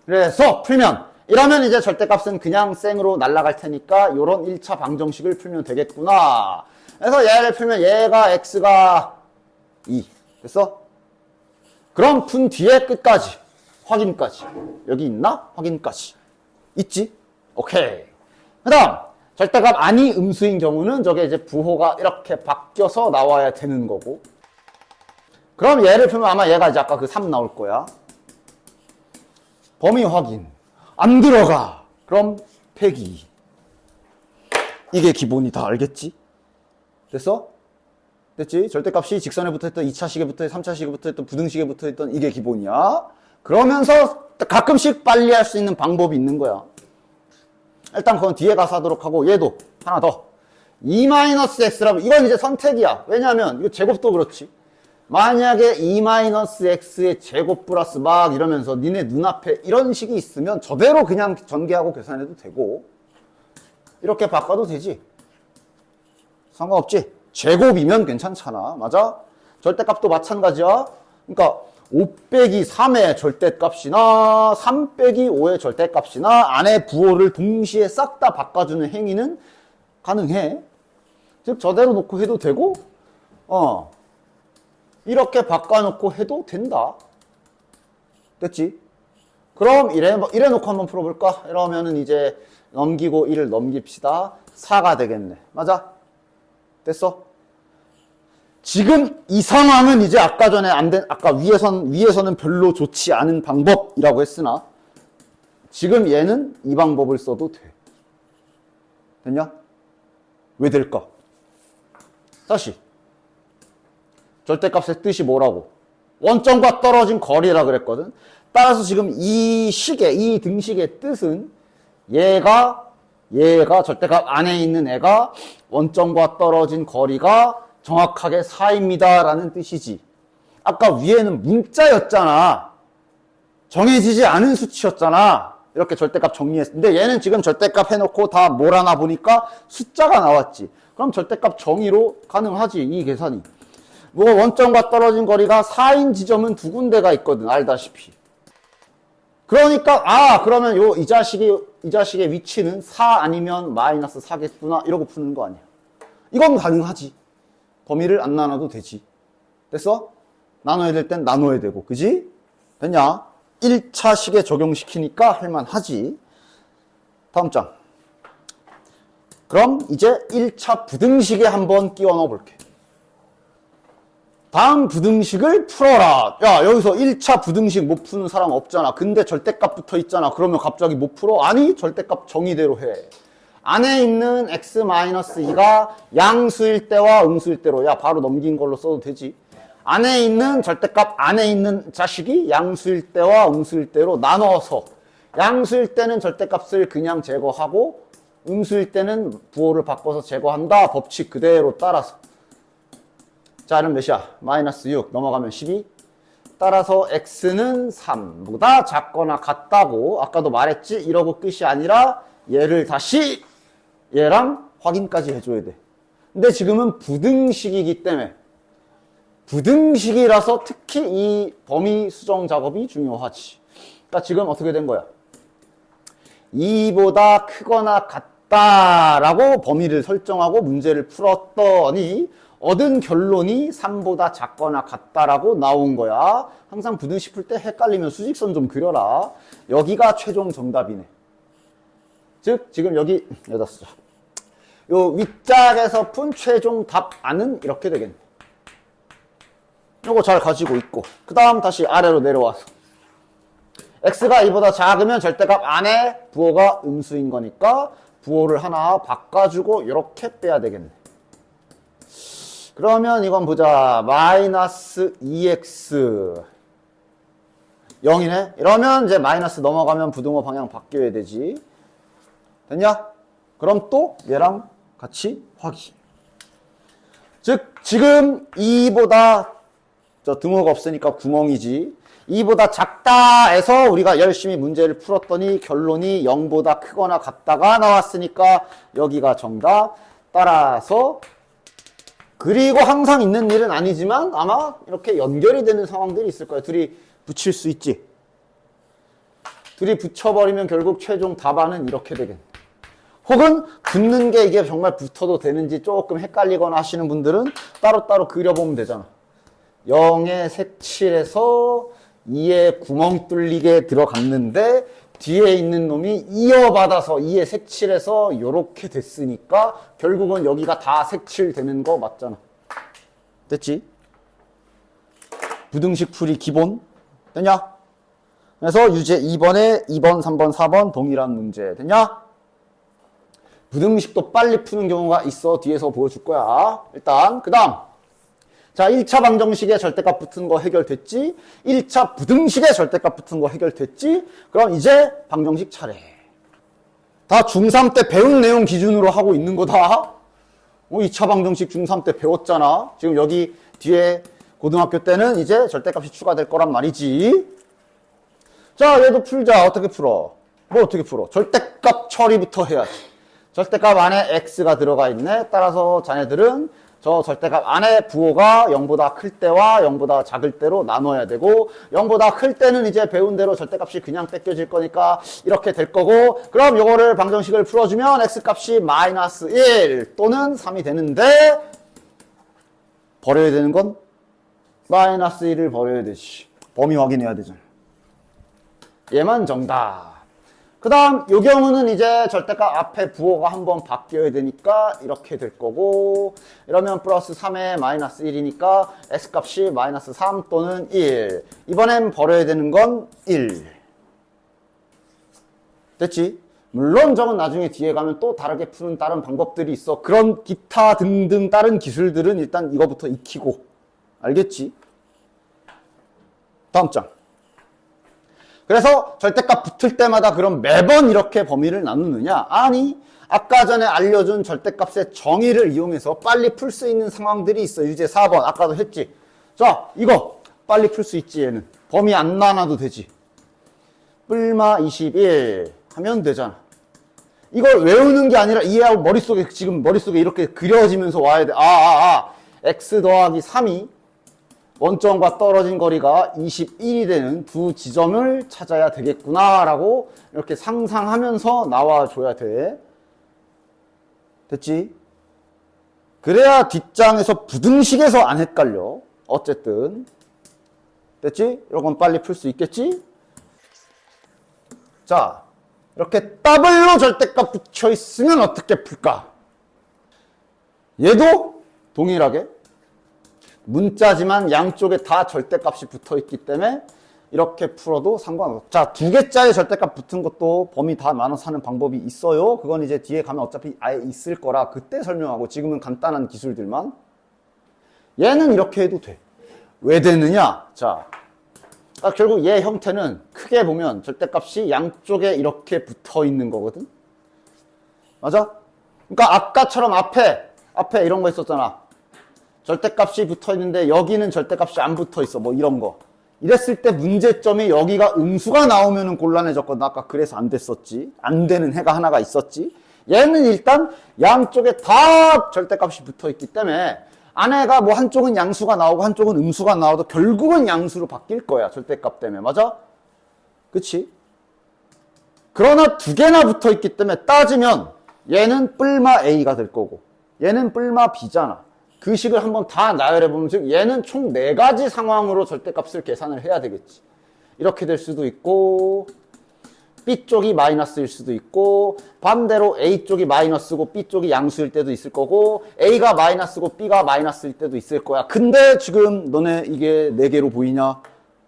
그래서 풀면 이러면 이제 절대값은 그냥 생으로 날아갈 테니까 요런 1차 방정식을 풀면 되겠구나. 그래서 얘를 풀면 얘가 x가 2 됐어? 그럼 푼 뒤에 끝까지 확인까지 여기 있나? 확인까지 있지? 오케이. 그 다음 절대값 아니 음수인 경우는 저게 이제 부호가 이렇게 바뀌어서 나와야 되는 거고. 그럼 얘를 풀면 아마 얘가 이제 아까 그 3 나올 거야. 범위 확인. 안 들어가. 그럼 빼기. 이게 기본이다. 알겠지? 됐어? 됐지? 절대값이 직선에 붙어있던 2차식에 붙어있던 3차식에 붙어있던 부등식에 붙어있던 이게 기본이야. 그러면서 가끔씩 빨리 할 수 있는 방법이 있는 거야. 일단 그건 뒤에 가서 하도록 하고 얘도 하나 더 2-x라고 이건 이제 선택이야. 왜냐하면 이거 제곱도 그렇지. 만약에 2-x의 제곱 플러스 막 이러면서 니네 눈앞에 이런 식이 있으면 저대로 그냥 전개하고 계산해도 되고 이렇게 바꿔도 되지. 상관없지. 제곱이면 괜찮잖아. 맞아? 절대값도 마찬가지야. 그러니까 5 빼기 3의 절대값이나 3 빼기 5의 절대값이나 안에 부호를 동시에 싹 다 바꿔주는 행위는 가능해. 즉 저대로 놓고 해도 되고 이렇게 바꿔놓고 해도 된다. 됐지? 그럼 이래 놓고 한번 풀어볼까? 이러면은 이제 넘기고 1을 넘깁시다. 4가 되겠네. 맞아? 됐어? 지금 이 상황은 이제 아까 전에 아까 위에서는 별로 좋지 않은 방법이라고 했으나 지금 얘는 이 방법을 써도 돼. 됐냐? 왜 될까? 다시. 절대값의 뜻이 뭐라고? 원점과 떨어진 거리라 그랬거든. 따라서 지금 이 등식의 뜻은 얘가 절대값 안에 있는 애가 원점과 떨어진 거리가 정확하게 4입니다 라는 뜻이지. 아까 위에는 문자였잖아. 정해지지 않은 수치였잖아. 이렇게 절대값 정리했을 때. 근데 얘는 지금 절대값 해놓고 다 몰아나 보니까 숫자가 나왔지. 그럼 절대값 정의로 가능하지, 이 계산이. 뭐 원점과 떨어진 거리가 4인 지점은 두 군데가 있거든, 알다시피. 그러니까 그러면 이 자식의 위치는 4 아니면 마이너스 4겠구나 이러고 푸는 거 아니야. 이건 가능하지. 범위를 안 나눠도 되지. 됐어? 나눠야 될 땐 나눠야 되고, 그지? 됐냐? 1차식에 적용시키니까 할만하지. 다음 장. 그럼 이제 1차 부등식에 한번 끼워 넣어 볼게. 다음 부등식을 풀어라. 야, 여기서 1차 부등식 못 푸는 사람 없잖아. 근데 절대값 붙어 있잖아. 그러면 갑자기 못 풀어? 아니, 절대값 정의대로 해. 안에 있는 x-2가 양수일 때와 음수일 때로, 야, 바로 넘긴 걸로 써도 되지. 안에 있는 절대값 안에 있는 자식이 양수일 때와 음수일 때로 나눠서 양수일 때는 절대값을 그냥 제거하고 음수일 때는 부호를 바꿔서 제거한다. 법칙 그대로 따라서. 자, 그럼 몇이야? 마이너스 6 넘어가면 12. 따라서 x는 3보다 작거나 같다고 아까도 말했지? 이러고 끝이 아니라 얘를 다시 얘랑 확인까지 해줘야 돼. 근데 지금은 부등식이기 때문에 부등식이라서 특히 이 범위 수정 작업이 중요하지. 그러니까 지금 어떻게 된 거야? 2보다 크거나 같다라고 범위를 설정하고 문제를 풀었더니 얻은 결론이 3보다 작거나 같다라고 나온 거야. 항상 부등식 풀 때 헷갈리면 수직선 좀 그려라. 여기가 최종 정답이네. 즉 지금 여기다 쓰자. 요 윗짝에서 푼 최종 답안은 이렇게 되겠네. 요거 잘 가지고 있고 그 다음 다시 아래로 내려와서 x가 2보다 작으면 절대값 안에 부호가 음수인 거니까 부호를 하나 바꿔주고 이렇게 빼야 되겠네. 그러면 이건 보자. 마이너스 2x 0이네. 이러면 이제 마이너스 넘어가면 부등호 방향 바뀌어야 되지. 됐냐? 그럼 또 얘랑 같이 확인. 즉 지금 2보다 등호가 없으니까 구멍이지. 2보다 작다에서 우리가 열심히 문제를 풀었더니 결론이 0보다 크거나 같다가 나왔으니까 여기가 정답. 따라서 그리고 항상 있는 일은 아니지만 아마 이렇게 연결이 되는 상황들이 있을 거야. 둘이 붙일 수 있지. 둘이 붙여버리면 결국 최종 답안은 이렇게 되겠네. 혹은 붙는 게 이게 정말 붙어도 되는지 조금 헷갈리거나 하시는 분들은 따로따로 그려보면 되잖아. 0에 색칠해서 2에 구멍 뚫리게 들어갔는데 뒤에 있는 놈이 이어받아서 2에 색칠해서 이렇게 됐으니까 결국은 여기가 다 색칠되는 거 맞잖아. 됐지? 부등식 풀이 기본 됐냐? 그래서 유제 2번에 2번, 3번, 4번 동일한 문제 됐냐? 부등식도 빨리 푸는 경우가 있어. 뒤에서 보여줄 거야. 일단 그 다음 자, 1차 방정식에 절대값 붙은 거 해결됐지? 1차 부등식에 절대값 붙은 거 해결됐지? 그럼 이제 방정식 차례. 다 중3 때 배운 내용 기준으로 하고 있는 거다. 2차 방정식 중3 때 배웠잖아. 지금 여기 뒤에 고등학교 때는 이제 절대값이 추가될 거란 말이지. 자, 얘도 풀자. 어떻게 풀어? 뭐 어떻게 풀어? 절대값 처리부터 해야지. 절대값 안에 x가 들어가 있네. 따라서 자네들은 저 절대값 안에 부호가 0보다 클 때와 0보다 작을 때로 나눠야 되고, 0보다 클 때는 이제 배운 대로 절대값이 그냥 뺏겨질 거니까 이렇게 될 거고, 그럼 요거를 방정식을 풀어주면 x값이 마이너스 1 또는 3이 되는데, 버려야 되는 건 마이너스 1을 버려야 되지. 범위 확인해야 되잖아. 얘만 정답. 그 다음 요 경우는 이제 절대값 앞에 부호가 한번 바뀌어야 되니까 이렇게 될 거고, 이러면 플러스 3에 마이너스 1이니까 x값이 마이너스 3 또는 1. 이번엔 버려야 되는 건 1. 됐지? 물론 저건 나중에 뒤에 가면 또 다르게 푸는 다른 방법들이 있어. 그런 기타 등등 다른 기술들은 일단 이거부터 익히고. 알겠지? 다음 장. 그래서 절대값 붙을 때마다 그럼 매번 이렇게 범위를 나누느냐? 아니, 아까 전에 알려준 절대값의 정의를 이용해서 빨리 풀 수 있는 상황들이 있어. 유제 4번. 아까도 했지. 자, 이거 빨리 풀 수 있지, 얘는. 범위 안 나눠도 되지. 뿔마 21 하면 되잖아. 이걸 외우는 게 아니라 이해하고 지금 머릿속에 이렇게 그려지면서 와야 돼. x 더하기 3이 원점과 떨어진 거리가 21이 되는 두 지점을 찾아야 되겠구나 라고 이렇게 상상하면서 나와줘야 돼. 됐지? 그래야 뒷장에서 부등식에서 안 헷갈려. 어쨌든 됐지? 이건 빨리 풀 수 있겠지? 자, 이렇게 더블로 절대값 붙여 있으면 어떻게 풀까? 얘도 동일하게 문자지만 양쪽에 다 절대값이 붙어있기 때문에 이렇게 풀어도 상관없어. 자, 두 개짜리 절대값 붙은 것도 범위 다 나눠서 하는 방법이 있어요. 그건 이제 뒤에 가면 어차피 아예 있을 거라 그때 설명하고, 지금은 간단한 기술들만. 얘는 이렇게 해도 돼. 왜 되느냐? 자, 결국 얘 형태는 크게 보면 절대값이 양쪽에 이렇게 붙어있는 거거든. 맞아? 그러니까 아까처럼 앞에 이런 거 있었잖아. 절대값이 붙어있는데 여기는 절대값이 안 붙어있어. 뭐 이런 거. 이랬을 때 문제점이 여기가 음수가 나오면 곤란해졌거든. 아까 그래서 안 됐었지. 안 되는 해가 하나가 있었지. 얘는 일단 양쪽에 다 절대값이 붙어있기 때문에 안에가 뭐 한쪽은 양수가 나오고 한쪽은 음수가 나와도 결국은 양수로 바뀔 거야. 절대값 때문에. 맞아? 그치? 그러나 두 개나 붙어있기 때문에 따지면 얘는 뿔마 A가 될 거고 얘는 뿔마 B잖아. 그 식을 한번 다 나열해보면, 즉 얘는 총 4가지 상황으로 절대값을 계산을 해야 되겠지. 이렇게 될 수도 있고, B쪽이 마이너스일 수도 있고, 반대로 A쪽이 마이너스고 B쪽이 양수일 때도 있을 거고, A가 마이너스고 B가 마이너스일 때도 있을 거야. 근데 지금 너네 이게 4개로 보이냐?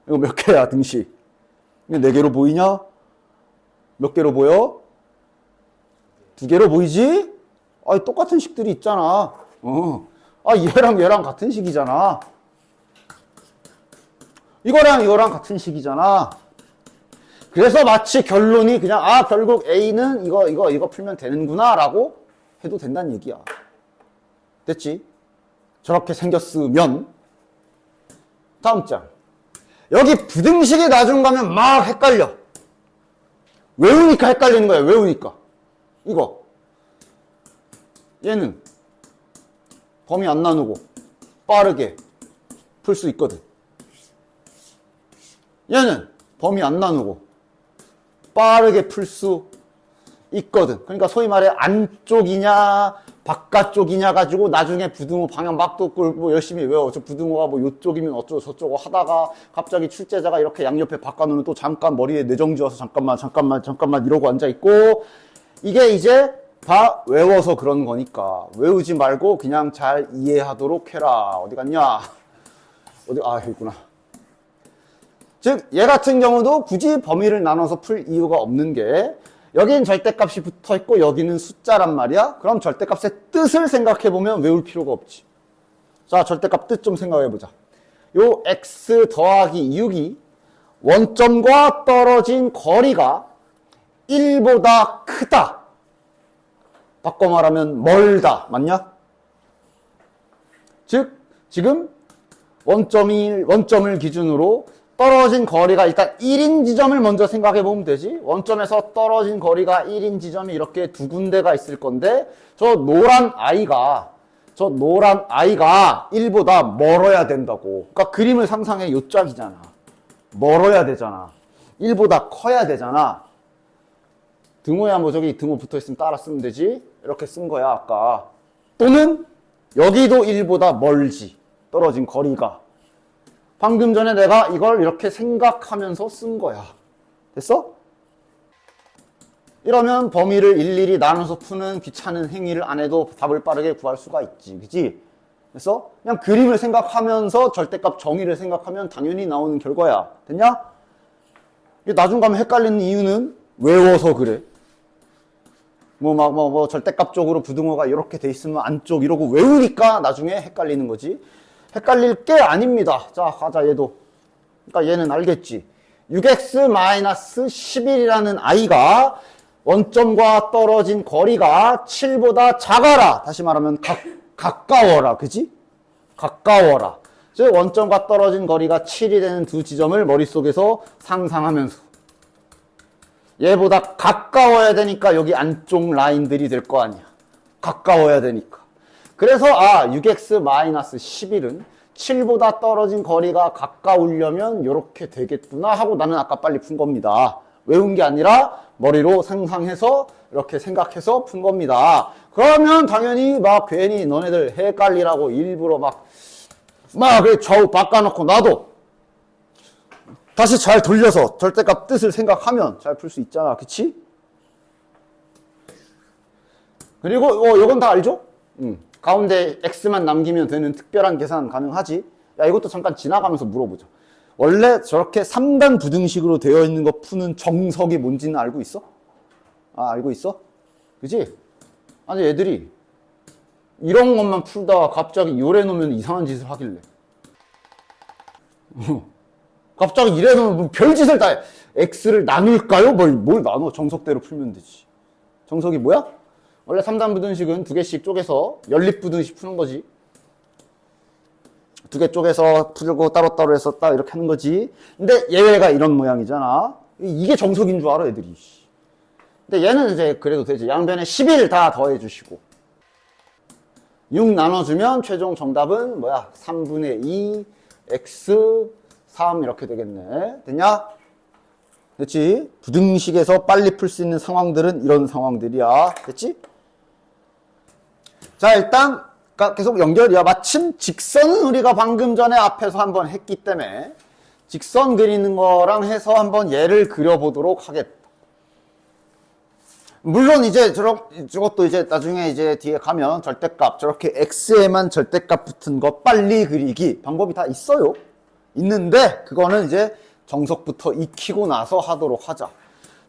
이거 몇 개야, 등식? 이게 4개로 보이냐? 몇 개로 보여? 2개로 보이지? 아니, 똑같은 식들이 있잖아. 얘랑 같은 식이잖아. 이거랑 같은 식이잖아. 그래서 마치 결론이 그냥 결국 A는 이거 풀면 되는구나 라고 해도 된다는 얘기야. 됐지? 저렇게 생겼으면. 다음 장. 여기 부등식이 나중 가면 막 헷갈려. 외우니까 헷갈리는 거야. 외우니까. 이거. 얘는 범위 안 나누고 빠르게 풀 수 있거든. 얘는 범위 안 나누고 빠르게 풀 수 있거든. 그러니까 소위 말해 안쪽이냐 바깥쪽이냐 가지고 나중에 부등호 방향 막도 끌고 열심히 외워. 저 부등호가 뭐 요쪽이면 어쩌고 저쩌고 하다가 갑자기 출제자가 이렇게 양옆에 바꿔놓으면 또 잠깐 머리에 뇌정지 와서 잠깐만 이러고 앉아있고, 이게 이제 다 외워서 그런 거니까 외우지 말고 그냥 잘 이해하도록 해라. 어디 갔냐? 여기 있구나. 즉 얘 같은 경우도 굳이 범위를 나눠서 풀 이유가 없는 게, 여긴 절대값이 붙어있고 여기는 숫자란 말이야. 그럼 절대값의 뜻을 생각해보면 외울 필요가 없지. 자, 절대값 뜻 좀 생각해보자. 요 x 더하기 6이 원점과 떨어진 거리가 1보다 크다. 바꿔 말하면 멀다. 맞냐? 즉 지금 원점을 기준으로 떨어진 거리가 일단 1인 지점을 먼저 생각해 보면 되지. 원점에서 떨어진 거리가 1인 지점이 이렇게 두 군데가 있을 건데, 저 노란 아이가 1보다 멀어야 된다고. 그러니까 그림을 상상해. 요 짝이잖아. 멀어야 되잖아. 1보다 커야 되잖아. 등호에 뭐 저기 등호 붙어 있으면 따라 쓰면 되지. 이렇게 쓴 거야, 아까. 또는 여기도 1보다 멀지. 떨어진 거리가. 방금 전에 내가 이걸 이렇게 생각하면서 쓴 거야. 됐어? 이러면 범위를 일일이 나눠서 푸는 귀찮은 행위를 안 해도 답을 빠르게 구할 수가 있지. 그치? 됐어? 그냥 그림을 생각하면서 절대값 정의를 생각하면 당연히 나오는 결과야. 됐냐? 나중 가면 헷갈리는 이유는 외워서 그래. 절대값 쪽으로 부등호가 이렇게 돼 있으면 안쪽 이러고 외우니까 나중에 헷갈리는 거지. 헷갈릴 게 아닙니다. 자, 가자, 얘도. 그러니까 얘는 알겠지. 6x-11이라는 아이가 원점과 떨어진 거리가 7보다 작아라. 다시 말하면 가까워라. 그지? 가까워라. 즉, 원점과 떨어진 거리가 7이 되는 두 지점을 머릿속에서 상상하면서 얘보다 가까워야 되니까 여기 안쪽 라인들이 될 거 아니야. 가까워야 되니까. 그래서 6x-11은 7보다 떨어진 거리가 가까우려면 이렇게 되겠구나 하고 나는 아까 빨리 푼 겁니다. 외운 게 아니라 머리로 상상해서 이렇게 생각해서 푼 겁니다. 그러면 당연히 막 괜히 너네들 헷갈리라고 일부러 막 좌우 바꿔놓고 나도 다시 잘 돌려서 절대값 뜻을 생각하면 잘 풀 수 있잖아. 그치? 그리고 이건 다 알죠? 가운데 x만 남기면 되는 특별한 계산 가능하지? 야, 이것도 잠깐 지나가면서 물어보자. 원래 저렇게 3단 부등식으로 되어 있는 거 푸는 정석이 뭔지는 알고 있어? 알고 있어? 그치? 아니, 애들이 이런 것만 풀다가 갑자기 요래 놓으면 이상한 짓을 하길래. 갑자기 이래 놓으면 뭐 별짓을 다 해. x를 나눌까요? 뭘 나눠? 정석대로 풀면 되지. 정석이 뭐야? 원래 3단 부등식은 두 개씩 쪼개서 연립 부등식 푸는 거지. 두 개 쪼개서 풀고 따로따로 해서 딱 이렇게 하는 거지. 근데 예외가 이런 모양이잖아. 이게 정석인 줄 알아, 애들이. 근데 얘는 이제 그래도 되지. 양변에 11 다 더해 주시고 6 나눠주면 최종 정답은 뭐야? 3분의 2 x 3 이렇게 되겠네. 됐냐? 됐지? 부등식에서 빨리 풀 수 있는 상황들은 이런 상황들이야. 됐지? 자, 일단 계속 연결이야. 마침 직선은 우리가 방금 전에 앞에서 한번 했기 때문에 직선 그리는 거랑 해서 한번 얘를 그려보도록 하겠다. 물론 이제 저것도 이제 나중에 이제 뒤에 가면 절대값 저렇게 x에만 절대값 붙은 거 빨리 그리기 방법이 다 있어요. 있는데 그거는 이제 정석부터 익히고 나서 하도록 하자.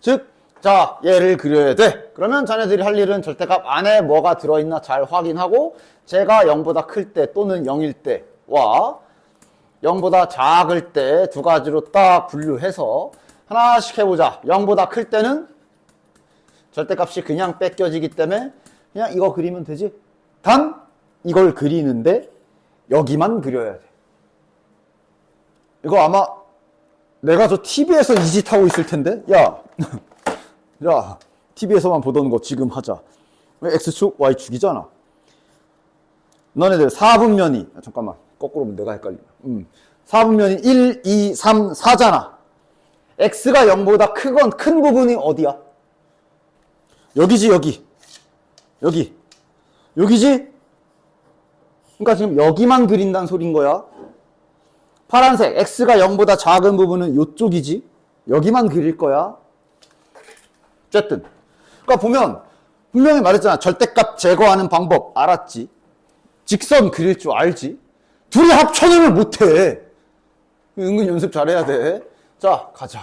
즉, 자, 얘를 그려야 돼. 그러면 자네들이 할 일은 절대값 안에 뭐가 들어있나 잘 확인하고 제가 0보다 클 때 또는 0일 때와 0보다 작을 때 두 가지로 딱 분류해서 하나씩 해보자. 0보다 클 때는 절대값이 그냥 뺏겨지기 때문에 그냥 이거 그리면 되지. 단 이걸 그리는데 여기만 그려야 돼. 이거 아마 내가 저 TV에서 이 짓 하고 있을 텐데 야 TV에서만 보던 거 지금 하자. X축, Y축이잖아. 너네들 4분면이 잠깐만 거꾸로 보면 내가 헷갈리네. 4분면이 1, 2, 3, 4잖아. X가 0보다 큰 부분이 어디야? 여기지. 여기지? 그러니까 지금 여기만 그린다는 소린 거야. 파란색 x가 0보다 작은 부분은 이쪽이지. 여기만 그릴 거야. 어쨌든 그러니까 보면 분명히 말했잖아. 절대값 제거하는 방법 알았지. 직선 그릴 줄 알지. 둘이 합쳐놓으면 못해. 은근 연습 잘해야 돼. 자, 가자.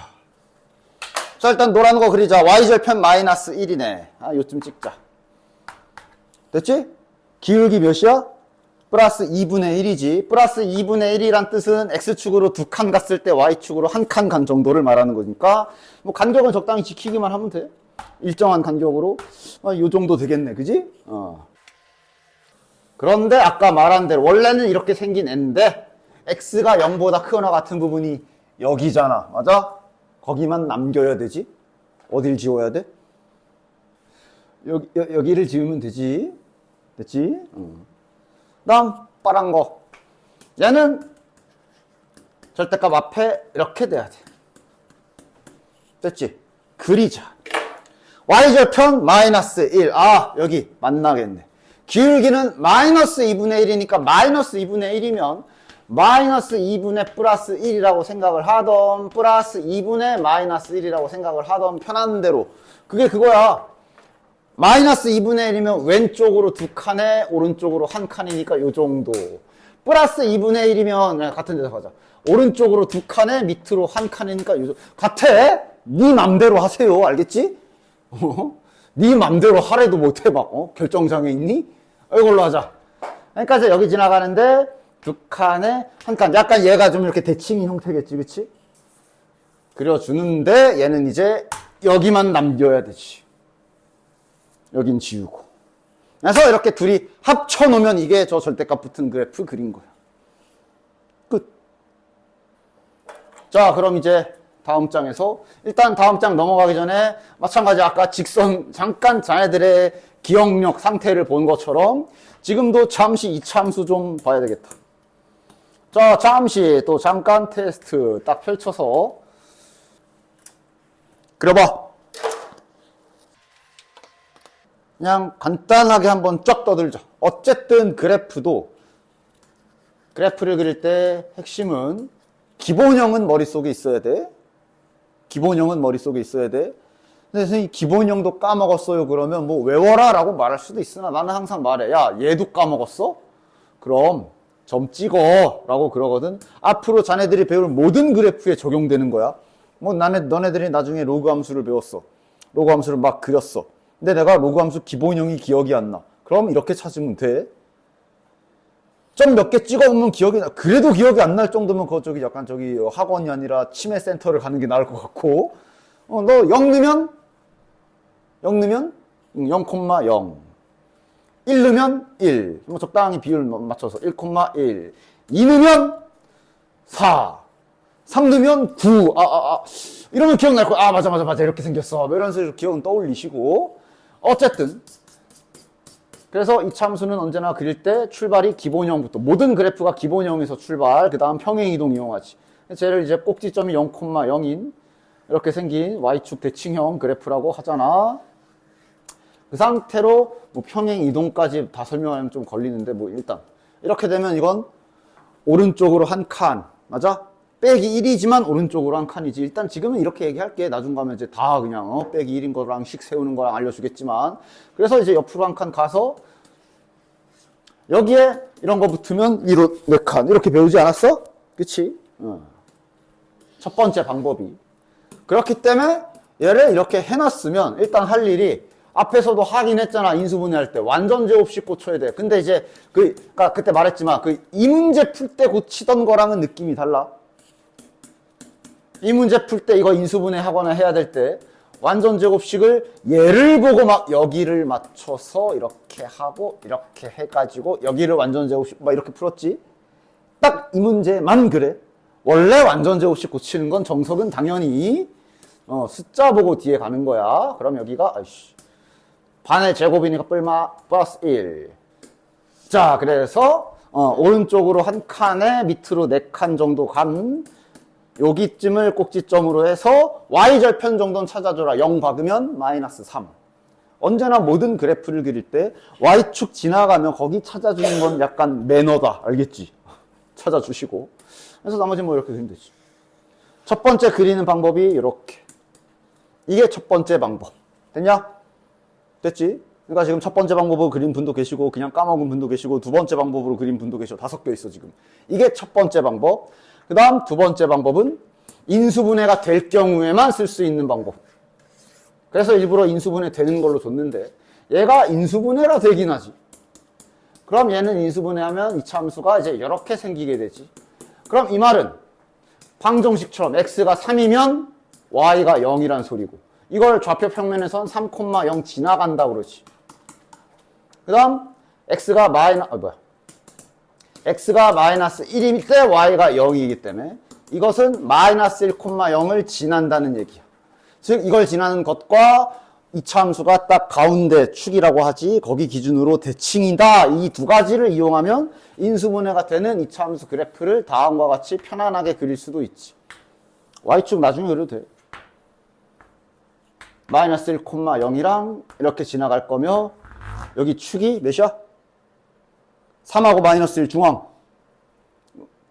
자, 일단 노란 거 그리자. y절편 마이너스 1이네. 요쯤 찍자. 됐지? 기울기 몇이야? 플러스 2분의 1이지. 플러스 2분의 1이란 뜻은 x축으로 두 칸 갔을 때 y축으로 한 칸 간 정도를 말하는 거니까 뭐 간격은 적당히 지키기만 하면 돼. 일정한 간격으로 요 정도 되겠네. 그지? 그런데 아까 말한 대로 원래는 이렇게 생긴 애인데 x가 0보다 크거나 같은 부분이 여기잖아. 맞아? 거기만 남겨야 되지. 어딜 지워야 돼? 여기를 지우면 되지. 됐지? 다음 빠른 거. 얘는 절대값 앞에 이렇게 돼야 돼. 됐지? 그리자. y절편 마이너스 1. 아, 여기 만나겠네. 기울기는 마이너스 2분의 1이니까 마이너스 2분의 1이면 마이너스 2분의 플러스 1이라고 생각을 하던 플러스 2분의 마이너스 1이라고 생각을 하던 편한 대로 그게 그거야. 마이너스 2분의 1이면 왼쪽으로 두 칸에 오른쪽으로 한 칸이니까 요 정도. 플러스 2분의 1이면 같은 데서 가자. 오른쪽으로 두 칸에 밑으로 한 칸이니까 요 정도. 같아? 네 맘대로 하세요. 알겠지? 네 맘대로 하래도 못해 막 결정장애 있니? 이걸로 하자. 그러니까 이제 여기 지나가는데 두 칸에 한 칸. 약간 얘가 좀 이렇게 대칭인 형태겠지, 그치? 그려주는데 얘는 이제 여기만 남겨야 되지. 여긴 지우고. 그래서 이렇게 둘이 합쳐놓으면 이게 저 절대값 붙은 그래프 그린 거야. 끝. 자, 그럼 이제 다음 장에서 일단 다음 장 넘어가기 전에 마찬가지 아까 직선 잠깐 자네들의 기억력 상태를 본 것처럼 지금도 잠시 이 참수 좀 봐야 되겠다. 자, 잠시 또 잠깐 테스트 딱 펼쳐서 그려봐. 그냥 간단하게 한번 쫙 떠들자. 어쨌든 그래프를 그릴 때 핵심은 기본형은 머릿속에 있어야 돼. 기본형은 머릿속에 있어야 돼. 근데 선생님 기본형도 까먹었어요. 그러면 뭐 외워라 라고 말할 수도 있으나 나는 항상 말해. 야, 얘도 까먹었어? 그럼 점 찍어 라고 그러거든. 앞으로 자네들이 배울 모든 그래프에 적용되는 거야. 뭐 너네들이 나중에 로그 함수를 배웠어. 로그 함수를 막 그렸어. 근데 내가 로그 함수 기본형이 기억이 안 나. 그럼 이렇게 찾으면 돼. 점 몇 개 찍어보면 기억이 나. 그래도 기억이 안 날 정도면 그거 저기 약간 저기 학원이 아니라 치매 센터를 가는 게 나을 것 같고. 너 0 넣으면 0, 0,0. 1 넣으면 1. 뭐 적당히 비율 맞춰서 1,1. 2 넣으면 4. 3 넣으면 9. 이러면 기억날 거야. 맞아. 이렇게 생겼어. 뭐 이런 식으로 기억은 떠올리시고. 어쨌든. 그래서 이 참수는 언제나 그릴 때 출발이 기본형부터. 모든 그래프가 기본형에서 출발. 그 다음 평행이동 이용하지. 쟤를 이제 꼭지점이 0,0인 이렇게 생긴 Y축 대칭형 그래프라고 하잖아. 그 상태로 뭐 평행이동까지 다 설명하면 좀 걸리는데 뭐 일단 이렇게 되면 이건 오른쪽으로 한 칸. 맞아? 빼기 1이지만 오른쪽으로 한 칸이지. 일단 지금은 이렇게 얘기할게. 나중 가면 이제 다 그냥 빼기 1인 거랑 식 세우는 거랑 알려주겠지만. 그래서 이제 옆으로 한 칸 가서 여기에 이런 거 붙으면 위로 4칸. 이렇게 배우지 않았어? 그치? 첫 번째 방법이. 그렇기 때문에 얘를 이렇게 해놨으면 일단 할 일이 앞에서도 하긴 했잖아. 인수분해할 때 완전 제곱식 고쳐야 돼. 근데 이제 그러니까 그때 말했지만 이 문제 풀 때 고치던 거랑은 느낌이 달라. 이 문제 풀 때 이거 인수분해 하거나 해야 될 때 완전 제곱식을 얘를 보고 막 여기를 맞춰서 이렇게 하고 이렇게 해가지고 여기를 완전 제곱식 막 이렇게 풀었지. 딱 이 문제만 그래. 원래 완전 제곱식 고치는 건 정석은 당연히 숫자 보고 뒤에 가는 거야. 그럼 여기가 반의 제곱이니까 뿔마 플러스 1. 자, 그래서 오른쪽으로 한 칸에 밑으로 4칸 정도 간 여기쯤을 꼭지점으로 해서 y절편 정도는 찾아줘라. 0 박으면 마이너스 3. 언제나 모든 그래프를 그릴 때 y축 지나가면 거기 찾아주는 건 약간 매너다. 알겠지? 찾아주시고. 그래서 나머지는 뭐 이렇게 그리면 되지. 첫 번째 그리는 방법이 이렇게. 이게 첫 번째 방법. 됐냐? 됐지? 그러니까 지금 첫 번째 방법으로 그린 분도 계시고 그냥 까먹은 분도 계시고 두 번째 방법으로 그린 분도 계시고 다 섞여 있어 지금. 이게 첫 번째 방법. 그 다음 두 번째 방법은 인수분해가 될 경우에만 쓸 수 있는 방법. 그래서 일부러 인수분해 되는 걸로 줬는데 얘가 인수분해라 되긴 하지. 그럼 얘는 인수분해하면 이 참수가 이제 이렇게 생기게 되지. 그럼 이 말은 방정식처럼 x가 3이면 y가 0이란 소리고 이걸 좌표 평면에선 3,0 지나간다 그러지. 그 다음 x가 x가 마이너스 1일 때 y가 0이기 때문에 이것은 마이너스 1, 0을 지난다는 얘기야. 즉 이걸 지나는 것과 이차 함수가 딱 가운데 축이라고 하지 거기 기준으로 대칭이다. 이 두 가지를 이용하면 인수분해가 되는 이차 함수 그래프를 다음과 같이 편안하게 그릴 수도 있지. y축 나중에 그려도 돼. 마이너스 1, 0이랑 이렇게 지나갈 거며 여기 축이 몇이야? 3하고 마이너스 1 중앙.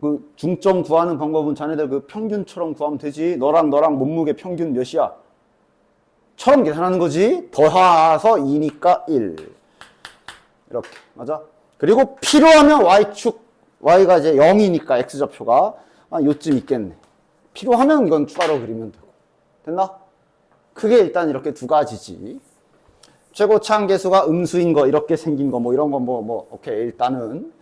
그 중점 구하는 방법은 자네들 그 평균처럼 구하면 되지. 너랑 몸무게 평균 몇이야? 처럼 계산하는 거지. 더해서 2니까 1. 이렇게. 맞아? 그리고 필요하면 y축, y가 이제 0이니까 x좌표가 요쯤 있겠네. 필요하면 이건 추가로 그리면 되고. 됐나? 크게 일단 이렇게 두 가지지. 최고차항 계수가 음수인 거, 이렇게 생긴 거, 뭐 이런 거 오케이. 일단은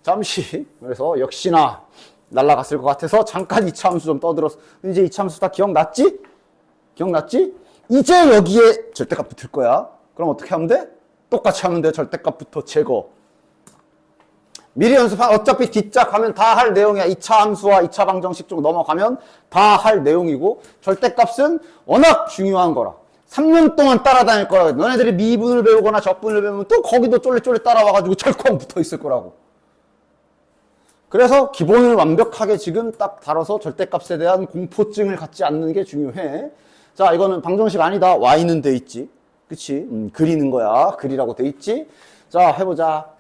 잠시. 그래서 역시나 날아갔을 것 같아서 잠깐 이차 함수 좀 떠들었어. 이제 이차 함수 다 기억났지? 기억났지? 이제 여기에 절대값 붙을 거야. 그럼 어떻게 하면 돼? 똑같이 하면 돼. 절대값부터 제거. 미리 연습한 어차피 뒷작 하면 다 할 내용이야. 2차 함수와 2차 방정식 쪽 넘어가면 다 할 내용이고 절대값은 워낙 중요한 거라. 3년 동안 따라다닐 거라. 너네들이 미분을 배우거나 적분을 배우면 또 거기도 쫄래쫄래 따라와가지고 철컹 붙어 있을 거라고. 그래서 기본을 완벽하게 지금 딱 다뤄서 절대값에 대한 공포증을 갖지 않는 게 중요해. 자, 이거는 방정식 아니다. y는 돼 있지. 그치? 그리는 거야. 그리라고 돼 있지. 자, 해보자.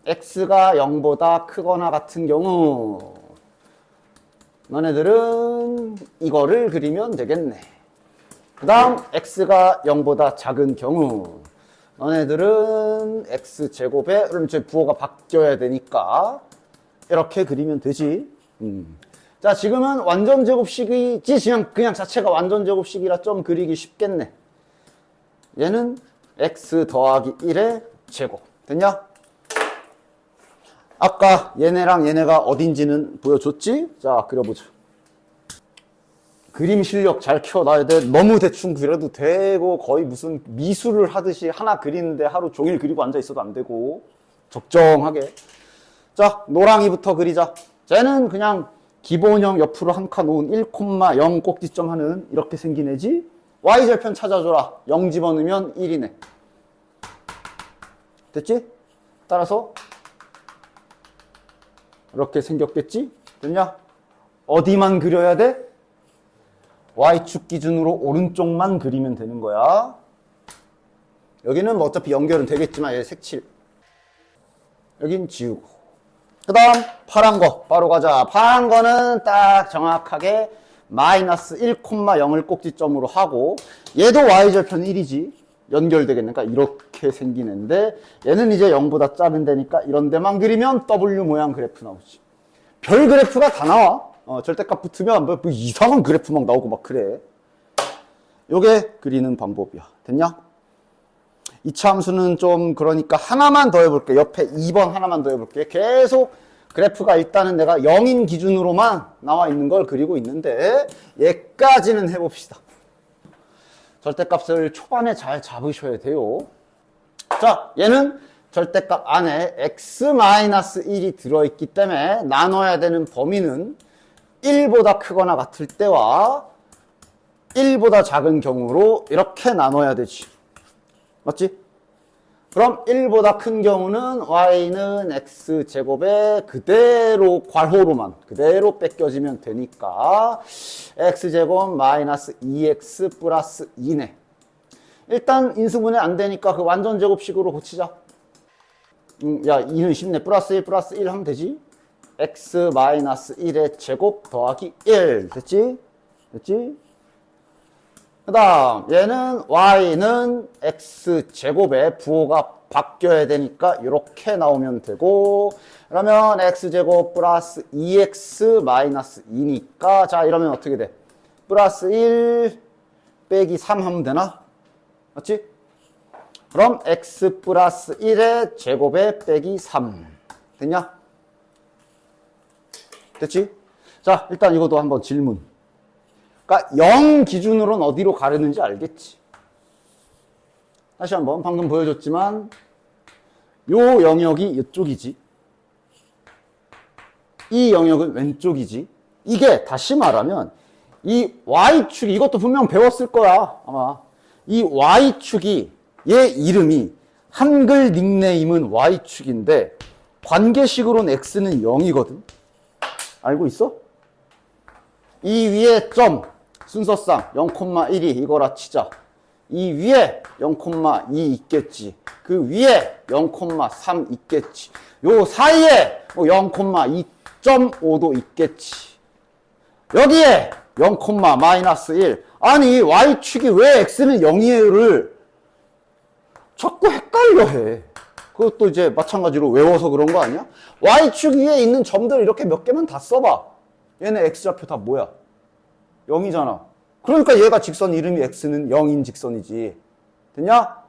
x가 0보다 크거나 같은 경우 너네들은 이거를 그리면 되겠네. 그 다음 x가 0보다 작은 경우 너네들은 x제곱에 그럼 이제 부호가 바뀌어야 되니까 이렇게 그리면 되지. 자, 지금은 완전제곱식이지. 그냥 자체가 완전제곱식이라 좀 그리기 쉽겠네. 얘는 x 더하기 1의 제곱. 됐냐? 아까 얘네랑 얘네가 어딘지는 보여줬지? 자, 그려보자. 그림 실력 잘 키워놔야 돼. 너무 대충 그려도 되고 거의 무슨 미술을 하듯이 하나 그리는데 하루 종일 그리고 앉아 있어도 안 되고 적정하게. 자, 노랑이부터 그리자. 쟤는 그냥 기본형 옆으로 한 칸 놓은 1,0 꼭지점 하는 이렇게 생긴 애지. y절편 찾아줘라. 0 집어넣으면 1이네. 됐지? 따라서 이렇게 생겼겠지? 됐냐? 어디만 그려야 돼? y축 기준으로 오른쪽만 그리면 되는 거야. 여기는 뭐 어차피 연결은 되겠지만 얘 색칠. 여긴 지우고. 그 다음 파란 거 바로 가자. 파란 거는 딱 정확하게 마이너스 1,0을 꼭지점으로 하고 얘도 y절편 1이지. 연결되겠네. 그러니까 이렇게 생긴 애인데 얘는 이제 0보다 작은 데니까 이런 데만 그리면 W 모양 그래프 나오지. 별 그래프가 다 나와. 절대값 붙으면 뭐 이상한 그래프 막 나오고 막 그래. 요게 그리는 방법이야. 됐냐? 2차 함수는 좀 그러니까 하나만 더 해볼게. 옆에 2번 하나만 더 해볼게. 계속 그래프가 일단은 내가 0인 기준으로만 나와 있는 걸 그리고 있는데 얘까지는 해봅시다. 절대값을 초반에 잘 잡으셔야 돼요. 자, 얘는 절대값 안에 x-1이 들어있기 때문에 나눠야 되는 범위는 1보다 크거나 같을 때와 1보다 작은 경우로 이렇게 나눠야 되지. 맞지? 그럼 1보다 큰 경우는 y는 x제곱에 그대로 괄호로만 그대로 뺏겨지면 되니까 x제곱 마이너스 2x 플러스 2네. 일단 인수분해 안 되니까 그 완전제곱식으로 고치자. 야, 2는 쉽네. 플러스 1 플러스 1 하면 되지. x 마이너스 1의 제곱 더하기 1 됐지? 됐지? 그 다음 얘는 y는 x제곱에 부호가 바뀌어야 되니까 이렇게 나오면 되고 그러면 x제곱 플러스 2x 마이너스 2니까 자 이러면 어떻게 돼? 플러스 1 빼기 3 하면 되나? 맞지? 그럼 x 플러스 1의 제곱에 빼기 3 됐냐? 됐지? 자 일단 이것도 한번 질문. 그러니까 0 기준으로는 어디로 가르는지 알겠지? 다시 한번 방금 보여줬지만 요 영역이 이쪽이지. 이 영역은 왼쪽이지. 이게 다시 말하면 이 Y축이, 이것도 분명 배웠을 거야 아마. 이 Y축이, 얘 이름이 한글 닉네임은 Y축인데 관계식으로는 X는 0이거든. 알고 있어? 이 위에 점 순서상 0,1이 이거라 치자. 이 위에 0,2 있겠지. 그 위에 0,3 있겠지. 요 사이에 0,2.5도 있겠지. 여기에 0,-1. 아니 Y축이 왜 X는 0이에요를 자꾸 헷갈려 해. 그것도 이제 마찬가지로 외워서 그런 거 아니야? Y축 위에 있는 점들 이렇게 몇 개만 다 써봐. 얘네 X좌표 다 뭐야? 0이잖아. 그러니까 얘가 직선 이름이 X는 0인 직선이지. 됐냐?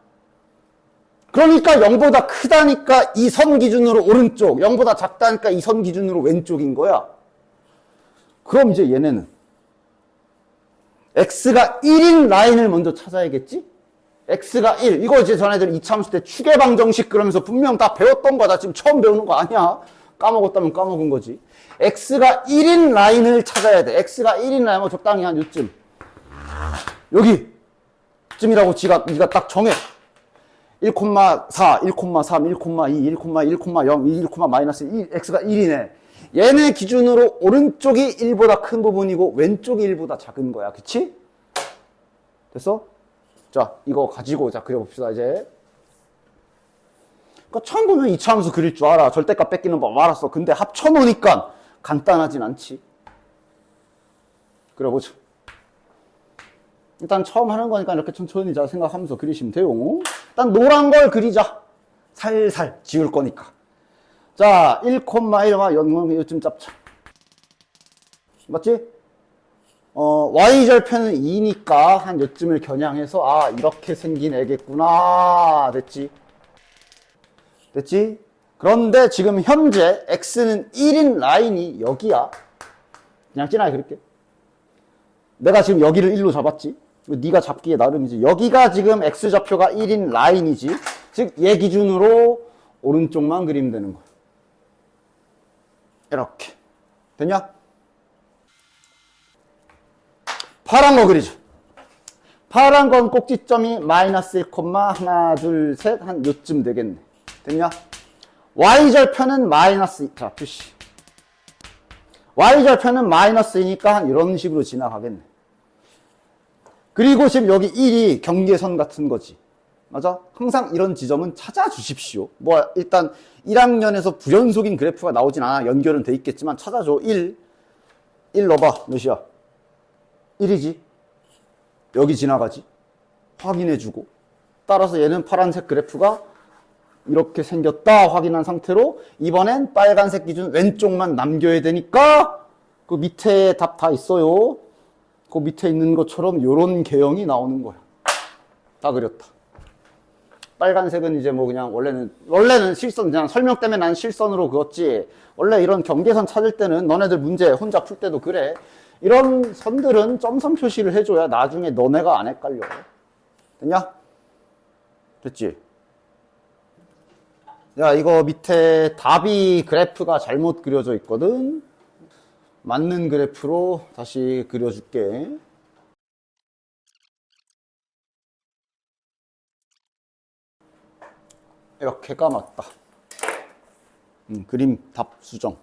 그러니까 0보다 크다니까 이 선 기준으로 오른쪽, 0보다 작다니까 이 선 기준으로 왼쪽인 거야. 그럼 이제 얘네는 X가 1인 라인을 먼저 찾아야겠지? X가 1. 이거 이제 전애들 이차함수 때 추계방정식 그러면서 분명 다 배웠던 거다. 지금 처음 배우는 거 아니야. 까먹었다면 까먹은 거지. X가 1인 라인을 찾아야 돼. X가 1인 라인, 뭐 적당히 한 요쯤. 여기쯤이라고 네가 딱 정해. 1,4, 1,3, 1,2, 1,1, 1,0, 1,-1, X가 1이네. 얘네 기준으로 오른쪽이 1보다 큰 부분이고 왼쪽이 1보다 작은 거야. 그치? 됐어? 자, 이거 가지고 자 그려봅시다 이제. 그러니까 처음 보면 이차함수 그릴 줄 알아. 절대값 뺏기는 법 알았어. 근데 합쳐놓으니까 간단하진 않지. 그려보자. 일단 처음 하는 거니까 이렇게 천천히 자 생각하면서 그리시면 돼요. 일단 노란 걸 그리자. 살살 지울 거니까. 자, 1,1와 연금 요쯤 잡자. 맞지? Y절편은 2니까 한 요쯤을 겨냥해서 아 이렇게 생긴 애겠구나. 됐지? 됐지? 그런데 지금 현재 X는 1인 라인이 여기야. 그냥 진하게 그릴게. 내가 지금 여기를 1로 잡았지? 네가 잡기에 나름이지. 여기가 지금 X좌표가 1인 라인이지. 즉 얘 기준으로 오른쪽만 그리면 되는 거야. 이렇게. 됐냐? 파란 거 그리죠. 파란 건 꼭지점이 마이너스 1, 하나, 둘, 셋, 한 요쯤 되겠네. 됐냐? Y절편은 마이너스, 자, 푸시. Y절편은 마이너스이니까 한 이런 식으로 지나가겠네. 그리고 지금 여기 1이 경계선 같은 거지. 맞아? 항상 이런 지점은 찾아주십시오. 뭐, 일단 1학년에서 불연속인 그래프가 나오진 않아. 연결은 돼 있겠지만 찾아줘. 1 넣어봐. 몇이야? 1이지. 여기 지나가지. 확인해주고. 따라서 얘는 파란색 그래프가 이렇게 생겼다 확인한 상태로 이번엔 빨간색 기준 왼쪽만 남겨야 되니까 그 밑에 답 다 있어요. 그 밑에 있는 것처럼 이런 개형이 나오는 거야. 다 그렸다. 빨간색은 이제 뭐 그냥 원래는 실선, 그냥 설명 때문에 난 실선으로 그었지. 원래 이런 경계선 찾을 때는 너네들 문제 혼자 풀 때도 그래. 이런 선들은 점선 표시를 해줘야 나중에 너네가 안 헷갈려. 됐냐? 됐지? 야, 이거 밑에 답이 그래프가 잘못 그려져 있거든? 맞는 그래프로 다시 그려줄게. 이렇게가 맞다. 그림 답 수정.